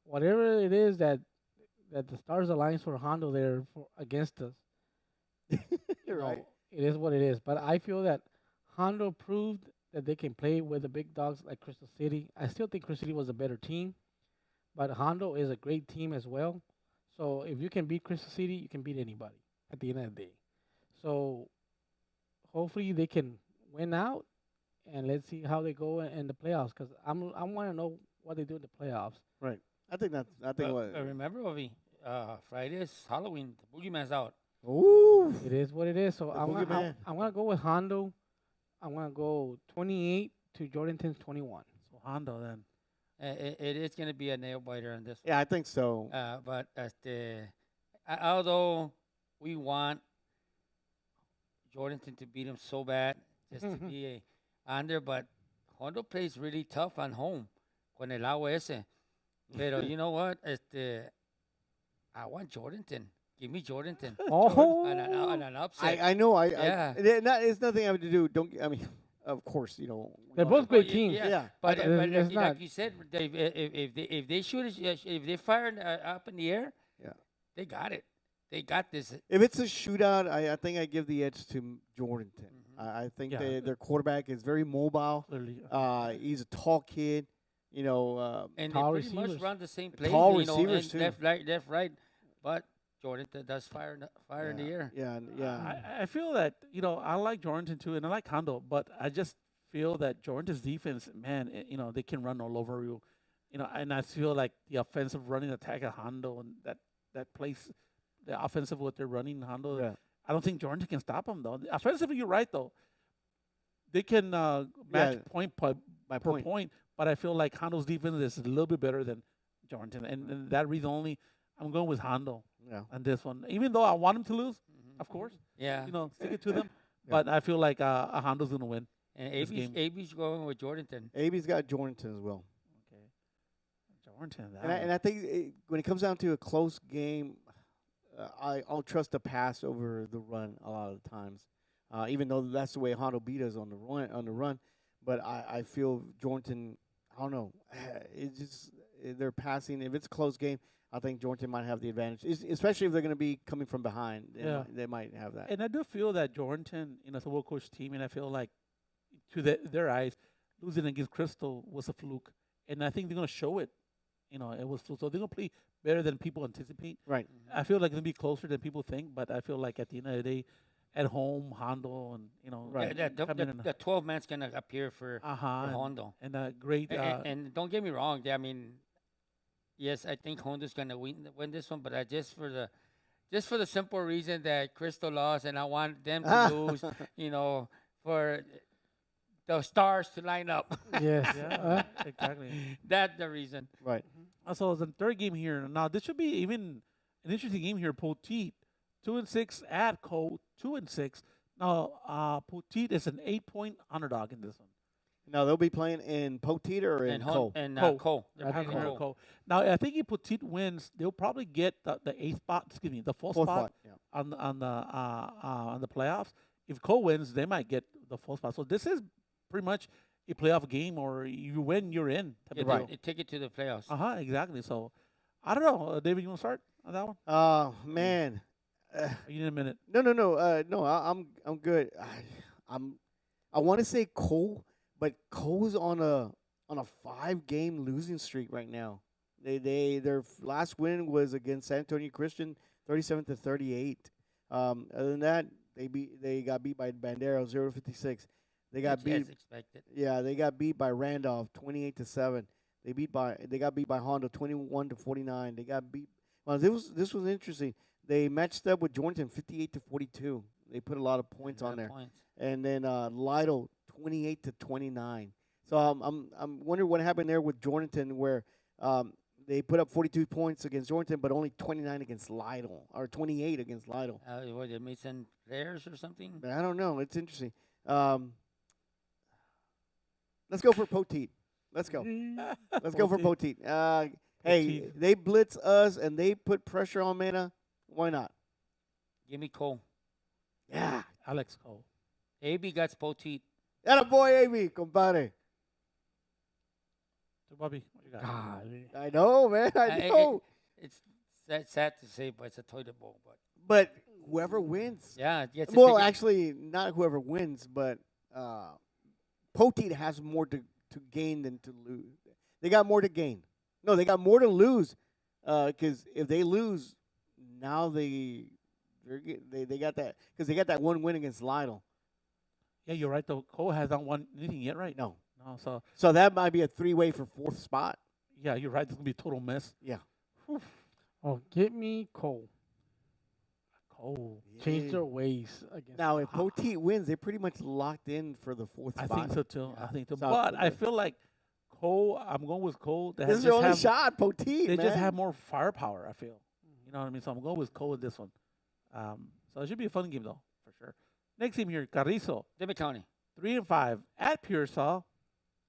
whatever it is that the stars aligns for Hondo, they're against us. You're right. It is what it is. But I feel that Hondo proved that they can play with the big dogs like Crystal City. I still think Crystal City was a better team, but Hondo is a great team as well. So if you can beat Crystal City, you can beat anybody at the end of the day. So hopefully they can win out, and let's see how they go in the playoffs. Because I want to know what they do in the playoffs. Right. I think that's. I think what. Remember, Ovi, Friday is Halloween. The boogeyman's out. Ooh. It is what it is. So The I'm boogeyman. gonna go with Hondo. I'm gonna go 28 to Jordanton's 21. So Hondo then. It is going to be a nail biter on this Yeah, I think so. one. But although we want Jordanton to beat him so bad, just to be a under, but Hondo plays really tough on home con el agua ese. Pero you know what? I want Jordanton. Give me Jordanton. Oh, On an upset. I know. Yeah. It's nothing having to do. Don't. I mean, of course, you know. they're we both all- great Yeah, teams. yeah. Yeah. But, But but it's like not- you said, Dave, if they shoot it, if they fire it, up in the air, Yeah. they got it. They got this. If it's a shootout, I think I give the edge to Jordanton. I think Yeah. their quarterback is very mobile. Clearly. He's a tall kid. You know. And Tall they pretty much receivers. run the same plays. Tall you know, receivers, and too. left, right. But Jordan does fire in the air. Yeah. Yeah. I feel that, I like Jordan too, and I like Hondo, but I just feel that Jordan's defense, man, they can run all over you. And I feel like the offensive running attack of Hondo and that place, the offensive what they're running Hondo, Yeah. I don't think Jordan can stop them though. Offensively, you're right though. They can match point per My per point. point, but I feel like Hondo's defense is a little bit better than Jordan, and that reason only, I'm going with Hondo Yeah. on this one. Even though I want him to lose, of course, Yeah. stick it to them. But I feel like Hondo's gonna win. And this game. AB's going with Jordan. AB's got Jordanton as well. Okay, Jordan. That And I think when it comes down to a close game, I'll trust the pass over the run a lot of the times. Even though that's the way Hondo beat us on the run, but I feel Jordan. I don't know. It's just they're passing. If it's a close game, I think Jordan might have the advantage, especially if they're going to be coming from behind. They might have that. and I do feel that Jordan, is a well-coached team, and I feel like to their eyes, losing against Crystal was a fluke, and I think they're gonna show it. It was fluke. So they're gonna play better than people anticipate. Right. I feel like it'll be closer than people think, but I feel like at the end of the day, at home, Hondo and Right. The 12 man's gonna appear for Hondo. and a great And don't get me wrong. I mean, yes, I think Hondo's gonna win this one, but just for the simple reason that Crystal lost, and I want them to lose. For the stars to line up. yes. yeah, exactly. That's the reason. Right. So the third game here. Now this should be even an interesting game here. Poteet 2-6 at Cole 2-6. Now Poteet is an 8-point underdog in this one. Now they'll be playing in Poteet or in Cole. Cole. They're think playing Cole. Cole. Now I think if Poteet wins, they'll probably get the eighth spot. Excuse me, the fourth spot Yeah. on the playoffs. If Cole wins, they might get the fourth spot. So this is pretty much a playoff game, or you win, you're in. Type of deal. Take it to the playoffs. Exactly. So I don't know, David. You want to start on that one? Man. You need a minute. No. No, I'm good. I want to say Cole, but Cole's on a 5-game losing streak right now. Their last win was against San Antonio Christian, 37-38. Other than that, they got beat by Bandera 0-56. They got beat. As expected. Yeah, they got beat by Randolph 28-7. They got beat by Honda 21-49. They got beat. Well, this was interesting. They matched up with Jordan 58-42. They put a lot of points on there. Points. And then Lytle 28-29. So I'm wondering what happened there with Jordan, where they put up 42 points against Jordan, but only 29 against Lytle, or 28 against Lytle. What, they made some players or something? But I don't know. It's interesting. Let's go for Poteet. Let's go. Let's go for Poteet. Hey, Poteet. they blitz us and they put pressure on Mena. Why not? Give me Cole. Yeah. Alex Cole. AB got Poteet. That a boy, Amy, compadre. So Bobby, what you got? Golly. I know, man. I know. It's sad to say, but it's a toilet bowl. But But whoever wins. yeah, yes. Well, actually, not whoever wins, but Poteet has more to gain than to lose. They got more to gain. No, they got more to lose. Because if they lose, now they got that, because they got that one win against Lytle. Yeah, you're right. Though Cole has not won anything yet, right? No. No. So So that might be a three-way for fourth spot. yeah, you're right. This is gonna be a total mess. Yeah. Whew. Oh, get me Cole. Cole. Change their ways against. Now, if Ah. Poteet wins, they're pretty much locked in for the fourth I spot. think so too. I Yeah. think so. So- But I feel like Cole. I'm going with Cole. They This is just their only have, shot, Poteet, They man. just have more firepower. I feel. You know what I mean? So I'm going with Cole with this one. So it should be a fun game though, for sure. Next team here, Carrizo, Demet County. 3-5 at Pearsall,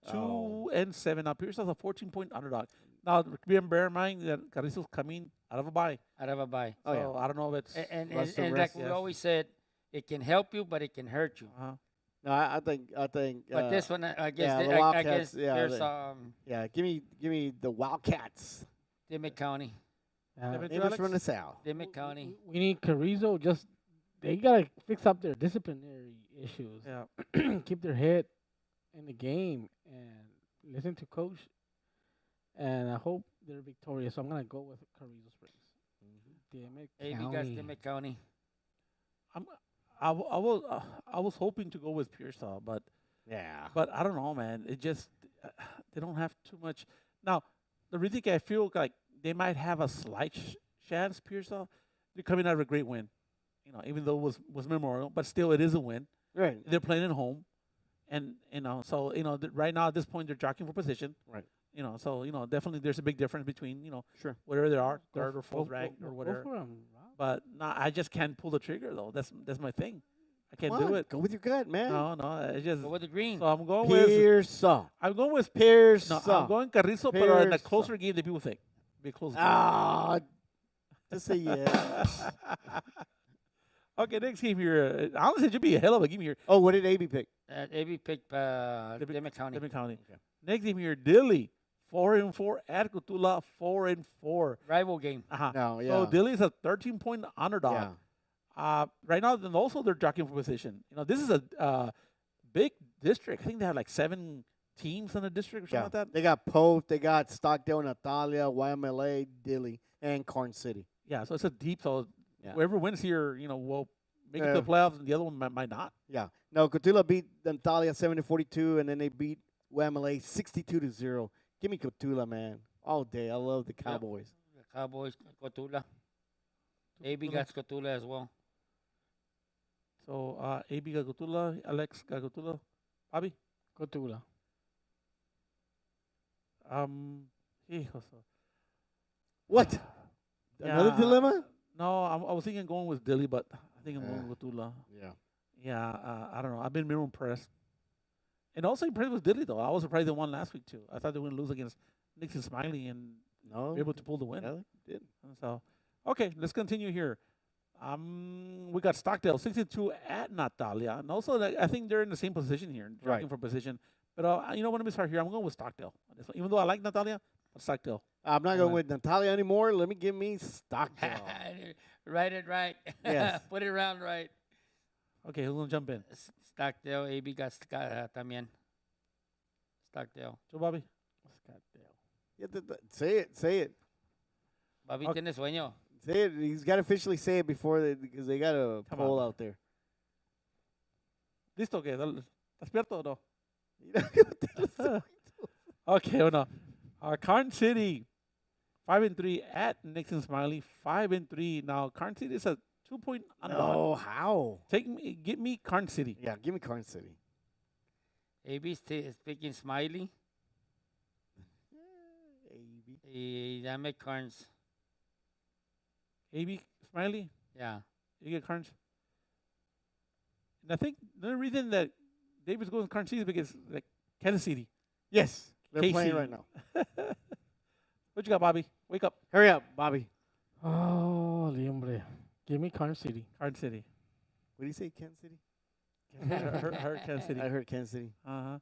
Oh. 2-7. Now Pearsall's a 14-point underdog. Now bear in mind that Carrizo's coming out of a bye. Out of a bye. Oh, yeah. So I don't know if it's And Rest to like rest, we yes. always said, it can help you, but it can hurt you. No, I think. But this one, I guess, yeah, the I Wildcats, guess yeah, there's yeah, give me the Wildcats. Demet County. Demet- Neighbors from the south. Demet County. We need Carrizo. Just they gotta fix up their disciplinary issues. yeah. Keep their head in the game and listen to coach. And I hope they're victorious. So I'm gonna go with Carrizo Springs. Damn it, AB got Demet County. I was hoping to go with Pearsall, but Yeah. I don't know, man. It just they don't have too much. Now the reason I feel like they might have a slight chance, Pearsall. They're coming out of a great win, even though it was Memorial, but still it is a win. Right. They're playing at home, and so right now at this point they're jockeying for position. Right. So definitely there's a big difference between Sure. whatever they are, Go third or f- fourth go- ranked go- or go whatever. for 'em, Rob. But no, I just can't pull the trigger though. That's my thing. I can't Come do on, it. Go with your gut, man. No, it's just. Go with the green. So I'm going with. Pearsall. I'm going with. Pearsall. No, I'm going Carrizo, but in a Pearsall. closer game than people think. Be a close game. Ah, just say yes. Okay, next game here. Honestly, it should be a hell of a game here. Oh, what did AB pick? AB picked Demet County. Demet County. Okay. Next game here, Dilly, 4-4 at Cotula, 4-4. Rival game. Uh-huh. No, yeah. So Dilly's a 13-point underdog. Yeah. Right now, then also they're jockeying for position. This is a big district. I think they have like 7 teams in the district or something like that. They got Pope, they got Stockdale, Natalia, YMLA, Dilly, and Carn City. Yeah, so it's a deep. So Yeah. whoever wins here, will make it to Yeah. the playoffs, and the other one might not. Yeah. No, Cotula beat Natalia 70-42, and then they beat YMLA 62-0. Give me Cotula, man. All day. I love the Cowboys. The Cowboys, Cotula. AB got Cotula as well. So AB got Cotula, Alex got Cotula, Bobby. Cotula. Hijos. What? Another Yeah. dilemma? No, I was thinking going with Dilly, but I think I'm going with Cotula. Yeah. Yeah, I don't know. I've been more impressed. And also impressed with Dilly, though. I was surprised they won last week, too. I thought they were going to lose against Nixon Smiley and No. be able to pull the win. Yeah, they did. And so, okay, let's continue here. We got Stockdale, 62 at Natalia. And also, I think they're in the same position here, jockeying Right. for position. But you know what, let me start here. I'm going with Stockdale. on this one. Even though I like Natalia, but Stockdale. I'm not going with Natalia anymore. Let me give me Stockdale. Write it right. Yes. Put it around right. Okay, who's going to jump in? Stockdale, AB got también. Stockdale. Joe Bobby? Scottsdale. Yeah, say it. Say it. Bobby Okay. tiene sueño. Say it. He's got to officially say it before because they got a Come poll on. out there. ¿Listo? ¿Qué? ¿Estás despierto o no? Okay, well, no. Carn City, 5-3 at Nixon Smiley, 5-3. Now, Carn City is a 2-point underdog. No, how? Get me Carn City. Yeah, give me Carn City. AB is picking Smiley. AB. Y dame Carnes. AB Smiley, Yeah. you get Carnes. And I think the only reason that David's going with Carn City is because like Kansas City. Yes, they're KC. playing right now. What you got, Bobby? Wake up, Hurry up, Bobby. Oh, hombre. Give me Carn City. Carn City. What do you say, Kansas City? Heard Kansas City. I heard Kansas City. Uh-huh.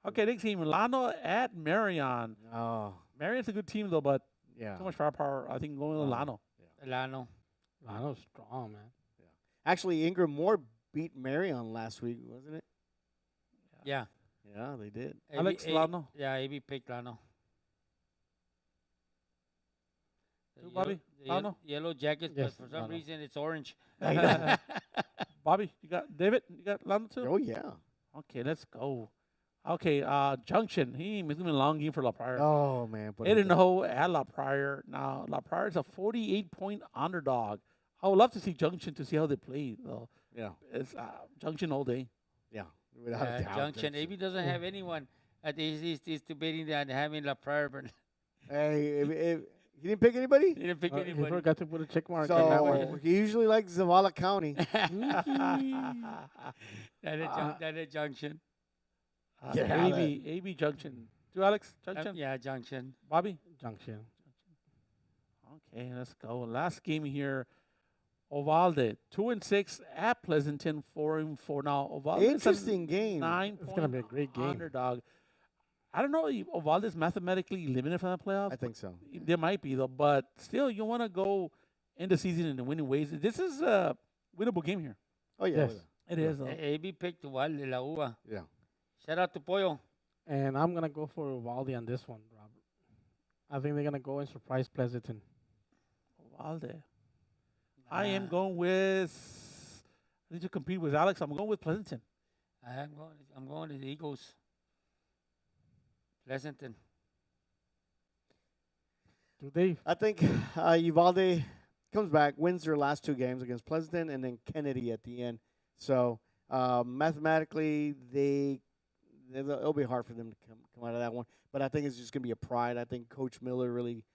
Okay, next team, Milano at Marion. Oh, Marion's a good team though, but yeah. too much firepower. I think going with Milano. Lano. Lano's strong, man. Actually, Ingram Moore beat Marion last week, wasn't it? Yeah. Yeah, they did. Alex Lano. Yeah, AB picked Lano. The Who, Bobby? Lano? Yellow jackets, Yes, but for some Lano. reason it's orange. Bobby, you got David? You got Lano too? Oh, yeah. Okay, let's go. Okay, Junction. It's gonna be a long game for La Pryor. Oh man, Eight and 0 at La Pryor. Now La Pryor is a 48-point underdog. I would love to see Junction to see how they play. Though yeah, it's Junction all day. yeah, without a doubt. Junction. AB doesn't have anyone. He's debating that having La Prairie, but Hey, if he didn't pick anybody, he didn't pick He anybody. forgot to put a check mark on that one. so he usually likes Zavala County. That is Junction. Yeah, AB Junction. To Alex Junction. Yeah, Junction. Bobby. Junction. Okay, let's go. Last game here. Ovalde 2-6 at Pleasanton 4-4. Now Ovalde Interesting game. 9 It's gonna be a great game. underdog. I don't know if Ovalde is mathematically eliminated from the playoffs. I think so. There might be though, but still, you want to go in the season in the winning ways. This is a winnable game here. Oh yeah, Yes. It is. Though. AB picked Uvalde, La Uva. yeah. Shout out to Pollo. And I'm gonna go for Uvalde on this one, Robert. I think they're gonna go and surprise Pleasanton. Ovalde. I am going with. I need to compete with Alex. I'm going with Pleasanton. I'm going to the Eagles. Pleasanton. Do Dave? I think Uvalde comes back, wins their last two games against Pleasanton and then Kennedy at the end. So mathematically, it'll be hard for them to come out of that one. But I think it's just going to be a pride. I think Coach Miller really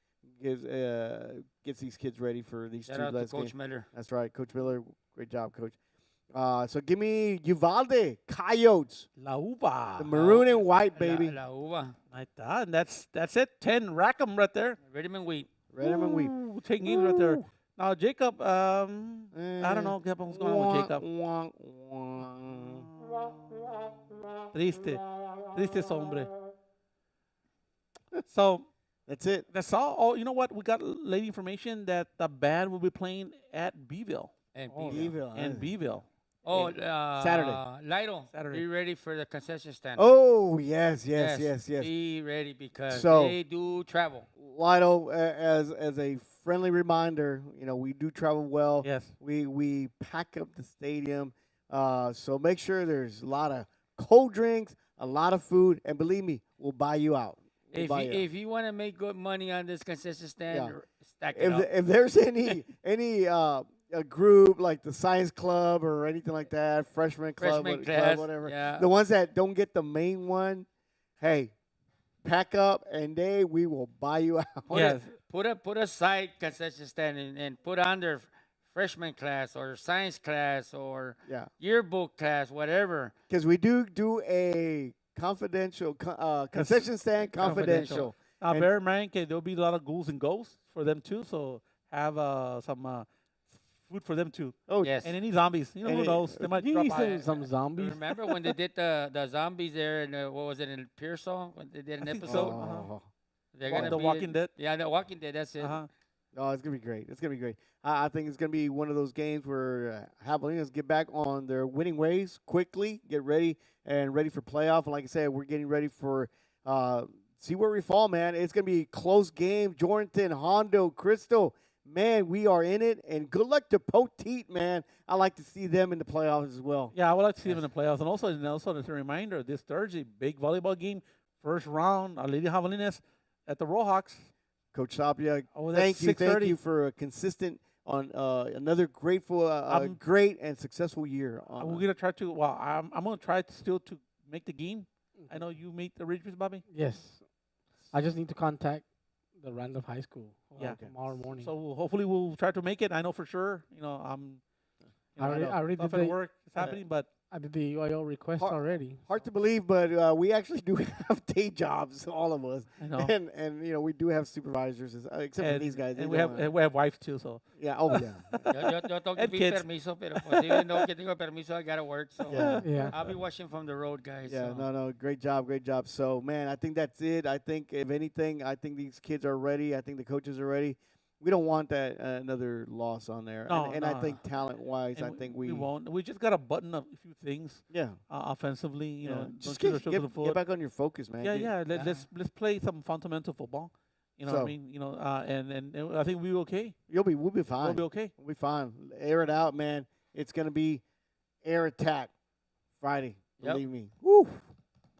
gets these kids ready for these Shout two out to last Coach games. Miller. That's right, Coach Miller. Great job, Coach. So give me Uvalde Coyotes, La Uva. the maroon and white, baby. La Uva. Like that. And that's it. 10. Rack 'em right there. Redmond Wheat. Red and wheat. Ooh, 10 games right there. Now, Jacob, I don't know what's going on with Jacob. Triste. Triste hombre. So, That's it. that's all. Oh, you know what? We got late information that the band will be playing at Beeville. And Oh, Beeville. Evil. And Beeville. Oh, Saturday. Lytle. Saturday. Be ready for the concession stand. Oh yes. Be ready because So- they do travel. Lytle, as a friendly reminder, we do travel well. Yes. We pack up the stadium, so make sure there's a lot of cold drinks, a lot of food, and believe me, we'll buy you out. If you want to make good money on this concession stand, Yeah. stack it up. If there's any a group like the science club or anything like that, freshman club, Freshman club, class, whatever, yeah. the ones that don't get the main one, hey, pack up and we will buy you out. Yes. Put aside concession stand and put on their freshman class or science class or Yeah. yearbook class, whatever. Because we do a confidential concession stand confidential. Now, And- bear in mind, there'll be a lot of ghouls and ghosts for them too. So have some food for them too. Oh Yes. And any zombies, And who it- knows? They might You drop need by. some zombies. Remember when they did the zombies there in what was it in Pearsall when they did an I think episode? so. Oh, They're Wa- gonna The be Walking Dead. Yeah, The Walking Dead. That's it. Uh-huh. oh, it's gonna be great. It's gonna be great. I think it's gonna be one of those games where Javelinas get back on their winning ways quickly, get ready for playoff. And like I said, we're getting ready for see where we fall, man. It's gonna be a close game. Jordan, Hondo, Crystal, man, we are in it. And good luck to Poteet, man. I like to see them in the playoffs as well. Yeah, I would like to see them in the playoffs. And also as a reminder, this Thursday, big volleyball game, first round, Lady Javelinas at the Rollhawks. Coach Tapia, Oh, that's thank 6:30. you for a consistent on another grateful, great and successful year. We're gonna try to. Well, I'm gonna try to still to make the game. I know you made the arrangements, Bobby. Yes. I just need to contact the Randolph High School Yeah. tomorrow morning. So hopefully we'll try to make it. I know for sure. I already stuff did at the- work is happening, but I did the UIO request Har- already. Hard to believe, but we actually do have day jobs, all of us, I know. and we do have supervisors, except for these guys. They and we don't, have we have wives too. So yeah, oh yeah, Yo tengo que And pedir kids. permiso, pero pues even though que tengo permiso, I gotta work. So Yeah. Yeah. I'll be watching from the road, guys. yeah. so. No, great job. So man, I think that's it. I think if anything, I think these kids are ready. I think the coaches are ready. We don't want that another loss on there. No, and no. I think talent wise, and I think we won't. We just gotta button up a few things yeah. offensively. You know, Just don't shoot ourselves in the get foot. back on your focus, man. Yeah, Get- yeah. Yeah. Let's play some fundamental football. You know what I So- mean? And I think we'll be okay. We'll be fine. We'll be okay. We'll be fine. Air it out, man. It's gonna be air attack Friday. Yep. Believe me. Woo.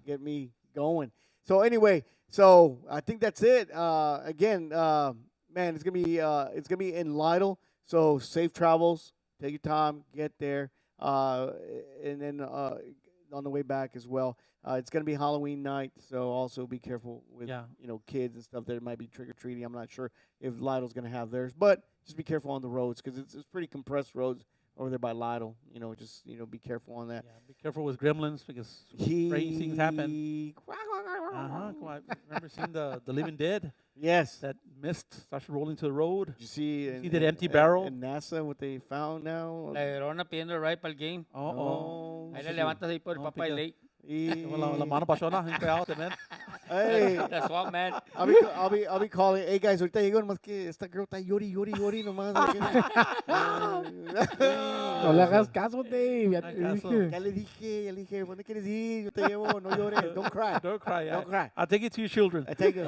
Get me going. So anyway, so I think that's it. Again, man, it's gonna be in Lytle. So safe travels. Take your time. Get there. And then on the way back as well. It's gonna be Halloween night, so also be careful with Yeah. kids and stuff that might be trick or treating. I'm not sure if Lytle's gonna have theirs, but just be careful on the roads because it's pretty compressed roads over there by Lytle. Just be careful on that. Yeah, be careful with gremlins because strange things happen. Come on. Remember seeing the Living Dead? Yes. That mist starts rolling to the road. Did you see? See that empty barrel? And NASA, what they found now. La Llorona pidiendo ride para el game. Oh. Ahí le levantas ahí por el No, papá y because- late. La mano pasona, bien pegado también. Hey, That's what, man. I'll be calling. Hey guys, ahorita llego nomás que esta girl está llori nomás. No le hagas caso, Dave. Ya te Hagas caso. dije. Ya le dije, ¿dónde quieres ir? Yo te llevo, no llores, don't cry. Don't cry. Don't cry. I'll take it to your children. I take it.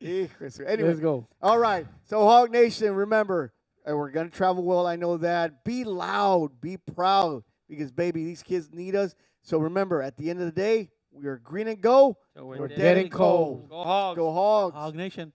Anyway, Let's go. all right. So Hog Nation, remember, we're gonna travel well. I know that. Be loud, be proud, because baby, these kids need us. So remember, at the end of the day, we are green and go. So We're dead dead and and cold. Go Hogs. Go Hogs. HawgNation.